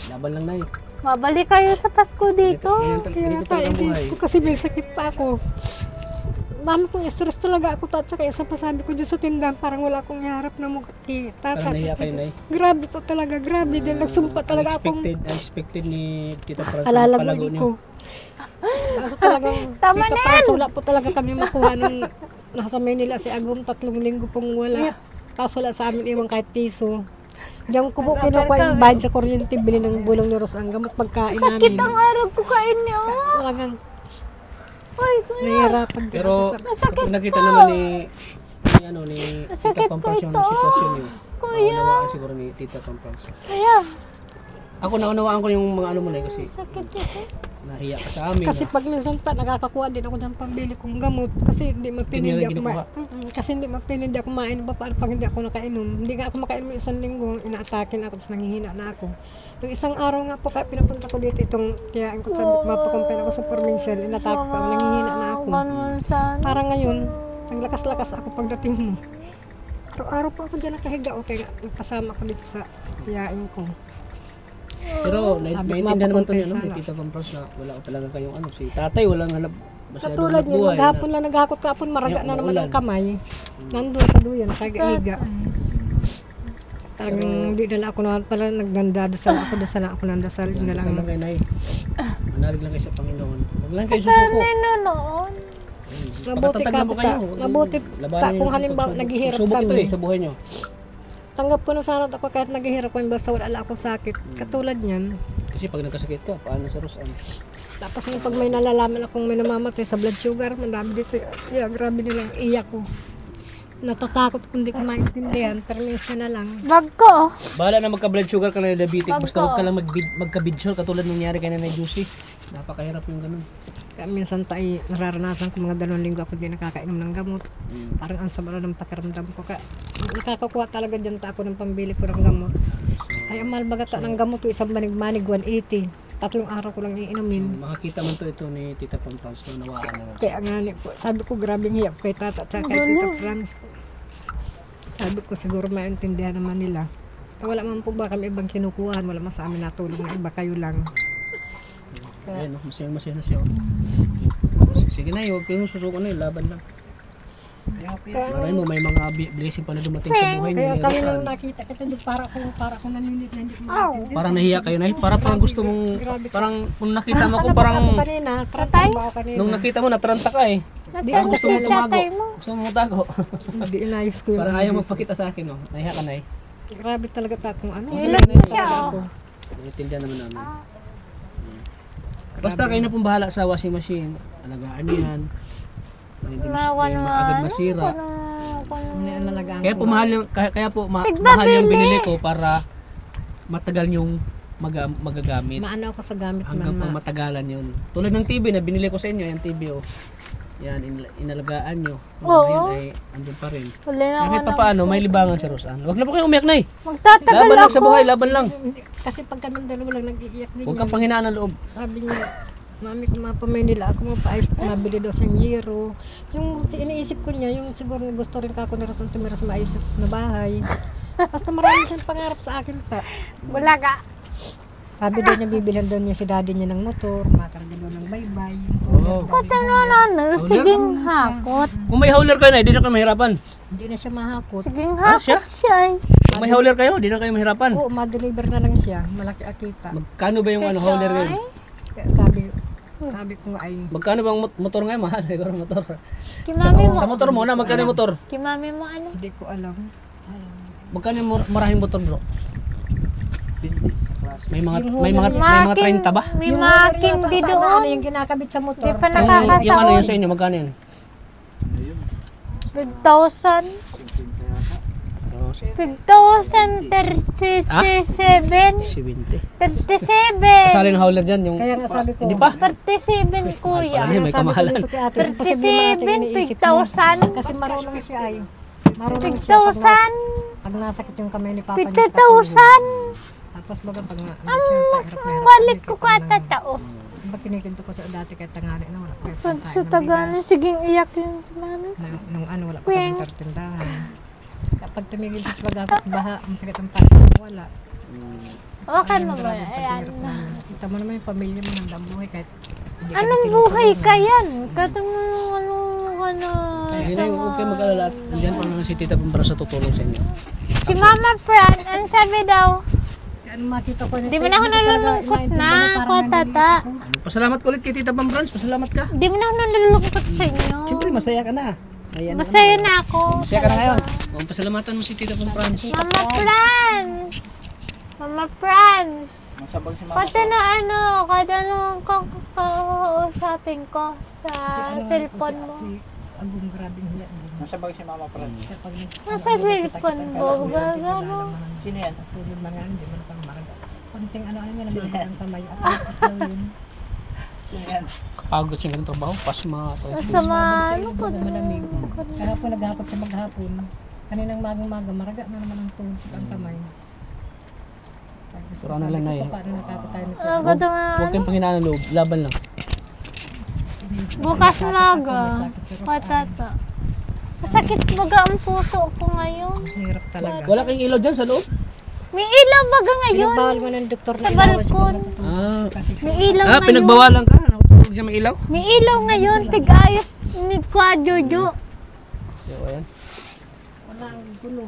Speaker 1: Laban lang, Nay.
Speaker 5: Mabalik kayo sa Pasko dito.
Speaker 1: Ganito talaga ang buhay.
Speaker 6: Ko kasi may sakit pa ako. Dami kong stress talaga ako. At saka isa pa sabi ko dyan sa tindahan, parang wala akong iharap na makikita.
Speaker 1: Parang nahiya kayo, Nay.
Speaker 6: Grabe po talaga, grabe. Dahil nagsumpa talaga akong
Speaker 1: Unexpected ni Tita Franz ang palago
Speaker 6: alalaguin
Speaker 1: niyo.
Speaker 6: ko. Kaso talagang,
Speaker 5: Tama
Speaker 6: Tita
Speaker 5: na
Speaker 6: Franz, wala po talaga kami makuha nung nasa Manila si Agum, 3 linggo pong wala. Tapos wala sa amin iwan kahit piso. Diyan ko po kinukuha yung bayad sa kuryente, bili ng bulong ni Ros ang gamot pagkain
Speaker 5: Sakit
Speaker 6: namin.
Speaker 5: ang araw ko kain niyo.
Speaker 6: Talagang
Speaker 5: Ay, kuya.
Speaker 6: nahihirapan din
Speaker 1: Pero
Speaker 6: ako.
Speaker 1: kung nakita naman ni Tita
Speaker 5: Sakit
Speaker 1: Pampers
Speaker 5: ko
Speaker 1: yung
Speaker 5: ito.
Speaker 1: sitwasyon niyo.
Speaker 5: Kuya.
Speaker 1: Naunawaan siguro ni Tita Pampers.
Speaker 5: Kuya.
Speaker 1: Ako naunawaan ko yung mga ano mo na kasi
Speaker 5: Sakit ito.
Speaker 1: nahiya ka sa amin.
Speaker 6: Kasi pag minsan pa nakakakuha din ako ng pambili kong gamot kasi hindi mapili
Speaker 1: Hindi
Speaker 6: hindi
Speaker 1: niyo
Speaker 6: ako
Speaker 1: rin
Speaker 6: kasi hindi mapili hindi ako mainom pa paano pag hindi ako nakainom. Hindi nga ako makainom ng 1 linggo, inaatake na ako tapos nanghihina na ako. Yung isang araw nga po kaya pinapunta ko dito itong tiyain ko sabi ko mapakumpay ako sa provincial, inatake pa ako, nanghihina na ako.
Speaker 5: Ganun sana.
Speaker 6: Parang ngayon, naglakas-lakas ako pagdating mo. Araw-araw po ako dyan nakahiga, okay kasama ko dito sa tiyain ko.
Speaker 1: Pero
Speaker 6: Sabi ko,
Speaker 1: maintindihan naman to niya
Speaker 6: mapakumpay
Speaker 1: ni Tita Pampers na wala ko talaga kayong ano. Si tatay walang halap. Masyadong
Speaker 6: Katulad niyo,
Speaker 1: buhay
Speaker 6: maghapon lang naghakot kahapon, maraga
Speaker 1: Ayun,
Speaker 6: na naman
Speaker 1: uulan.
Speaker 6: ang kamay. Nandun sa duyan, nakahiga. Talagang hindi na lang ako naman pala nagdandadasal ako, dasal ako ng dasal. Yun na
Speaker 1: Dasal lang
Speaker 6: lang.
Speaker 1: kayo, Nay. Manalig lang kayo sa Panginoon. Huwag lang kayo susuko.
Speaker 5: Ano noon?
Speaker 6: Mabuti
Speaker 1: Pakatatag
Speaker 6: ka
Speaker 1: lang po
Speaker 6: po
Speaker 1: kayo.
Speaker 6: Mabuti
Speaker 1: Labanan
Speaker 6: ta
Speaker 1: niyo
Speaker 6: kung
Speaker 1: yung
Speaker 6: halimbawa
Speaker 1: pagsubok.
Speaker 6: naghihirap
Speaker 1: Pagsubok ito
Speaker 6: kami.
Speaker 1: sa buhay niyo.
Speaker 6: Tanggap ko na sana ako kahit naghihirap kami basta wala akong sakit. Katulad niyan.
Speaker 1: Kasi pag nagkasakit ka, paano sa Rosan?
Speaker 6: Tapos nung pag may nalalaman akong may namamatay sa blood sugar, madami dito. Yeah, grabe nilang iyak ko. Natatakot kung hindi ko maintindihan, pero minsan na lang.
Speaker 5: Bag ko.
Speaker 1: Bahala na magka-blood sugar ka na diabetic.
Speaker 5: Wag
Speaker 1: Basta huwag
Speaker 5: ko.
Speaker 1: ka lang magka-bidsol katulad nangyari kay Nanay Juicy. Napakahirap yung ganun.
Speaker 6: Kaya minsan tayo nararanasan ko mga 2 linggo ako din nakakainom ng gamot. Parang ang sama ng pakiramdam ko. Kaya nakakakuha talaga dyan ta ako ng pambili ko ng gamot. Ay, ang mahal bagata ng gamot ko, isang manig-manig, 180. 3 araw ko lang iinumin.
Speaker 1: Makakita man to ito ni Tita Pampers na nawaan naman.
Speaker 6: Kaya nga po, sabi ko grabing hiyap kay tata at kay Tita Franz. Sabi ko siguro maintindihan naman nila. Wala man po ba kami ibang kinukuhan, wala man sa amin natulong na iba, kayo lang.
Speaker 1: Ayan, masaya na siya. Sige na, huwag kayong susuko na, laban lang. Maray mo, may mga blessing pa na dumating sa buhay
Speaker 6: Kaya
Speaker 1: niyo.
Speaker 6: kami nang nakita kita doon, para akong naninit na hindi ko maintindihan.
Speaker 1: Parang nahiya kayo na, parang gusto mong, parang kung nakita mo ko, parang,
Speaker 6: Ako kanina, trantay ba ako kanina?
Speaker 1: nung nakita mo, natranta ka eh. Parang gusto mo tumago. Gusto mo tago.
Speaker 6: Hindi inayos ko yun.
Speaker 1: Parang ayaw magpakita sa akin, no? Nahiya ka na eh.
Speaker 6: Grabe talaga ta kung ano.
Speaker 1: Naiintindihan naman namin. Basta kayo na pong bahala sa washing machine. Alagaan niyo yan. Hindi maagad masira.
Speaker 6: Hindi alalagaan
Speaker 1: Kaya
Speaker 6: ko.
Speaker 1: po mahal yung, kaya po mahal yung binili ko para matagal yung magagamit.
Speaker 6: Maano ako sa gamit
Speaker 1: Hanggang pang
Speaker 6: man.
Speaker 1: matagalan yun. Tulad ng TV na binili ko sa inyo, yung TV oh. Yan, inalagaan nyo.
Speaker 5: Oo.
Speaker 1: Ngayon ay andun pa rin.
Speaker 5: Huli na ako
Speaker 1: Kahit pa paano, may libangan si Rosan. Huwag na po kayong umiyak na eh.
Speaker 5: Magtatagal
Speaker 1: Laban lang sa
Speaker 5: ako.
Speaker 1: buhay, laban lang.
Speaker 6: Kasi pag kami dalawa lang nag-iiyak din
Speaker 1: Huwag
Speaker 6: yan.
Speaker 1: kang panghinaan ng loob.
Speaker 6: Sabi niya, mami ko mapamay nila ako mapaayos, mabili daw sa Euro. Yung iniisip ko niya, yung siguro gusto rin ka ako na Rosan tumira sa maayos na bahay. Basta marami siyang pangarap sa akin pa.
Speaker 5: Wala ka.
Speaker 6: Sabi daw niya, bibilhan daw niya si daddy niya ng motor, makarga daw ng baybay.
Speaker 1: Oo.
Speaker 5: Ano, siging hakot.
Speaker 1: Kung may hauler kayo na, hindi na kayo mahirapan.
Speaker 6: Hindi na siya mahakot.
Speaker 5: Siging
Speaker 1: siya?
Speaker 5: hakot siya eh.
Speaker 1: Kung may hauler kayo, hindi na kayo mahirapan.
Speaker 6: Oo, ma-deliver na lang siya. Malaki akita.
Speaker 1: Magkano ba yung hauler ngayon?
Speaker 6: Kaya sabi ko nga ay,
Speaker 1: Magkano bang motor ngayon? Mahal, siguro motor.
Speaker 5: Kimami mo.
Speaker 1: Sa motor mo na, magkano yung motor?
Speaker 5: Kimami mo ano?
Speaker 6: hindi ko alam.
Speaker 1: Magkano yung marahing motor bro? May mga
Speaker 6: Yung
Speaker 1: may mga 30 ba?
Speaker 5: May makin di
Speaker 6: Ano
Speaker 5: doon.
Speaker 6: yung kinakabit sa motor?
Speaker 5: Di pa
Speaker 1: Yung ano
Speaker 5: nakakasahod.
Speaker 1: yun sa inyo, magkano yun?
Speaker 5: 5,000. 5,037.
Speaker 1: 70.
Speaker 5: 37.
Speaker 1: Kasali ng hauler dyan, yung...
Speaker 6: Kaya nga sabi ko,
Speaker 1: Hindi pa?
Speaker 5: 37 kuya.
Speaker 1: Ay, may kamahalan.
Speaker 5: 37, 5,000.
Speaker 6: Kasi marunong siya ay. Marunong
Speaker 5: 5,000.
Speaker 6: Pag nasakit yung kamay ni Papa niya.
Speaker 5: 50,000.
Speaker 6: Tapos baga pag
Speaker 5: Balik ko katatao.
Speaker 6: Pag kinikinto ko sa dati kahit tangali na wala pa.
Speaker 5: Pag sa Tagalog, siging iyak yun sa mami.
Speaker 6: Nung ano wala pa
Speaker 5: Kuya.
Speaker 6: kami tindahan. Kapag tumigil sa pag-apit baha, masakit ang paa, wala.
Speaker 5: Okay
Speaker 6: Ayun,
Speaker 5: mo ba?
Speaker 6: grabe,
Speaker 5: Ayan.
Speaker 6: paghirap na. Kita mo naman yung pamilya mo ng buhay kahit hindi ka
Speaker 5: Anong
Speaker 6: tinutulungan.
Speaker 5: buhay ka yan? Katong ano,
Speaker 1: Sige na yung okay mag-alala at andyan pa naman si Tita Pampras sa tutulong sa inyo.
Speaker 5: si Mama Fran, ang sabi daw,
Speaker 6: Ano makita ko
Speaker 5: di mo na ako nalulungkot na ako, tata.
Speaker 1: Pasalamat ko ulit kay Tita Pampras. Pasalamat ka.
Speaker 5: Di mo na ako nalulungkot sa inyo.
Speaker 1: Siyempre, masaya ka na. Ayan.
Speaker 5: Masaya na ako.
Speaker 1: Masaya ka na ngayon. O, pasalamatan mo si Tita Pampras.
Speaker 5: Mama Franz! Mama Franz!
Speaker 3: Masabang si Mama.
Speaker 5: Kada na ano, kada nung kakausapin ko sa cellphone mo.
Speaker 6: Si Agong grabing hiya.
Speaker 3: Masabang si Mama Fran.
Speaker 6: Siya pag
Speaker 5: Nasa cellphone mo, gaga mo.
Speaker 3: Sino yan?
Speaker 6: Kasulod mga hindi mo na pang makaga. Konting ano niya naman ang kamay. At aslaw yun.
Speaker 3: Sino yan?
Speaker 1: Kapagod siya ng trabaho. Pasma.
Speaker 5: Sama, ano po
Speaker 6: Malamig. Kahapon naghapot sa maghapon. Kaninang magang-maga, maraga na naman ang tungkol ang kamay.
Speaker 1: Pero ano lang na eh.
Speaker 6: Paano nakapot tayo nito?
Speaker 1: Huwag kayong panghinaan ng loob. Laban lang.
Speaker 5: Bukas maga. Patata. Masakit baga ang puso ko ngayon.
Speaker 6: Hirap talaga.
Speaker 1: Wala kayong ilaw dyan sa loob?
Speaker 5: May ilaw baga ngayon.
Speaker 6: Pinagbawal mo ng doktor
Speaker 5: Sa balkon.
Speaker 1: Ah.
Speaker 5: May ilaw ngayon.
Speaker 1: Pinagbawalan ka. Nakatulog siya may ilaw.
Speaker 5: May ilaw ngayon. Tig-ayos ni Kwa Jojo.
Speaker 1: So, ayan.
Speaker 6: Wala ang gulo.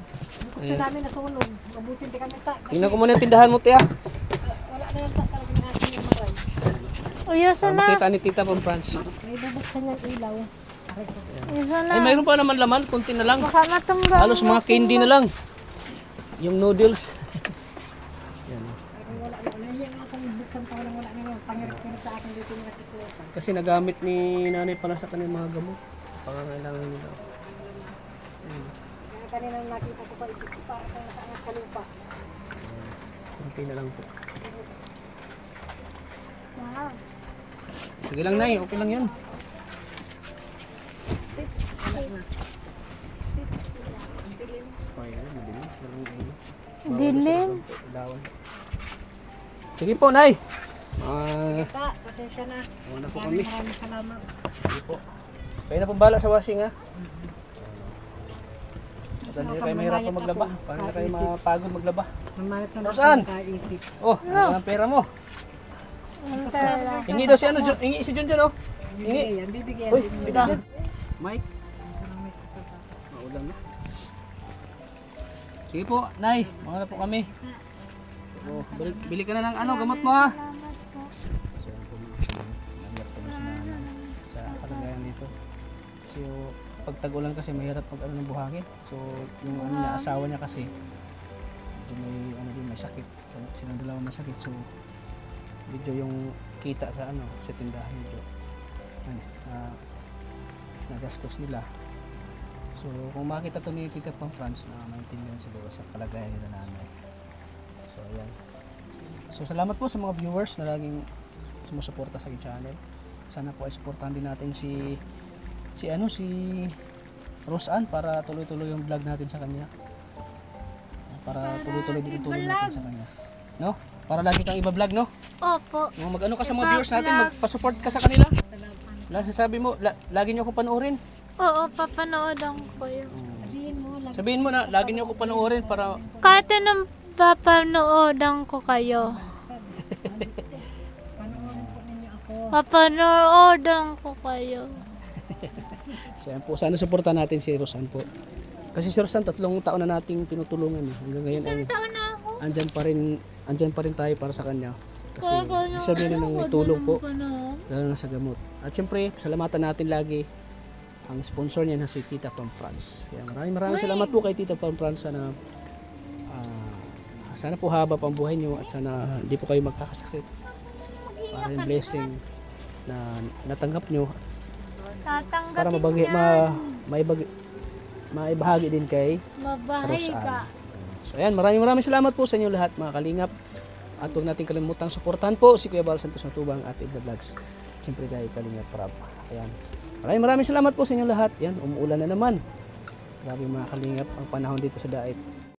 Speaker 6: Bukod sa dami nasunog. Mabuti hindi kami
Speaker 1: Tingnan ko muna yung tindahan mo, tiya.
Speaker 6: wala na yung talagang ating yung maray.
Speaker 5: Uyusan na.
Speaker 1: Makita ni Tita Pampras.
Speaker 6: May bubuksan yung ilaw.
Speaker 5: Uyusan na.
Speaker 1: Ay, mayroon pa naman laman. Kunti na lang.
Speaker 5: Baka matumba.
Speaker 1: Halos mga candy na lang. Yung noodles.
Speaker 6: Wala na. Nahiya nga akong buksan pa wala na yung pangirap-kirap sa akin dito yung katislosan.
Speaker 1: Kasi nagamit ni nanay pala sa kanyang mga gamot. Pangangailangan nila.
Speaker 6: Kaya kanina nakita ko pa, ibig ko pa akong nakaangat sa lupa.
Speaker 1: Okay na lang po.
Speaker 5: Wow.
Speaker 1: Sige lang, Nay. Okay lang yun.
Speaker 5: Dilim.
Speaker 1: Sige po, Nay.
Speaker 6: Ta, pasensya na.
Speaker 1: Una po kami.
Speaker 6: Maraming salamat.
Speaker 1: Kayo na pong bala sa washing, ha? Saan hindi kayo mahirap maglaba? Paano na kayo mapagod maglaba?
Speaker 6: Mamanit na
Speaker 1: Saan?
Speaker 6: kaisip.
Speaker 1: Oh, ano ang pera mo? Hingi daw si ano, hingi si Junjun, oh. Hingi.
Speaker 6: Bibigyan.
Speaker 1: Uy, bigyan. Mike. Maulan na. Sige po, Nay. Mga na po kami. Oh, bili ka na ng ano, gamot mo, ha? Sa kalagayan dito. Kasi yung pag tag-ulan kasi mahirap pag ano ng buhangin. So yung ano niya, asawa niya kasi medyo may ano din, may sakit. So, silang dalawa may sakit. So medyo yung kita sa ano, sa tindahan medyo ano, nagastos nila. So kung makita to ni Tita Pampras na maintindihan siguro sa kalagayan nila nanay. So ayan. So salamat po sa mga viewers na laging sumusuporta sa aking channel. Sana po ay suportahan din natin si Roseanne para tuloy-tuloy yung vlog natin sa kanya. Para tuloy-tuloy din itulong natin sa kanya. No? Para lagi kang iba-vlog, no?
Speaker 5: Opo.
Speaker 1: Mag-ano ka sa mga viewers natin, magpa-support ka sa kanila. Sabi mo, lagi niyo ako panoorin.
Speaker 5: Oo, papanoodang ko yun.
Speaker 1: Sabihin mo na, lagi niyo ako panoorin para
Speaker 5: Kahit anong papanoodan ko kayo. Papanoodan ko kayo.
Speaker 1: So yan po, sana suportahan natin si Roseanne po. Kasi si Roseanne 3 taon na nating tinutulungan eh. Hanggang ngayon ay
Speaker 5: Taon na ako.
Speaker 1: andyan pa rin tayo para sa kanya. Kasi
Speaker 5: Kaya
Speaker 1: sabihin na ng tulong po,
Speaker 5: ganun.
Speaker 1: lalo na sa gamot. At syempre, salamatan natin lagi ang sponsor niya na si Tita Pampras. Kaya maraming salamat po kay Tita Pampras. Sana po haba pang buhay niyo at sana hindi po kayo magkakasakit. Para yung blessing na natanggap niyo para
Speaker 5: Tatanggapin
Speaker 1: maibahagi din kay
Speaker 5: Mabahay
Speaker 1: Roseanne.
Speaker 5: ka.
Speaker 1: So ayan, maraming salamat po sa inyo lahat mga kalingap. At huwag natin kalimutang suportahan po si Kuya Bal Santos Matubang at Igna Vlogs. Siyempre kay Kalingap Prab. Ayan. Maraming salamat po sa inyo lahat. Yan, umuulan na naman. Grabe mga kalingap ang panahon dito sa Daet.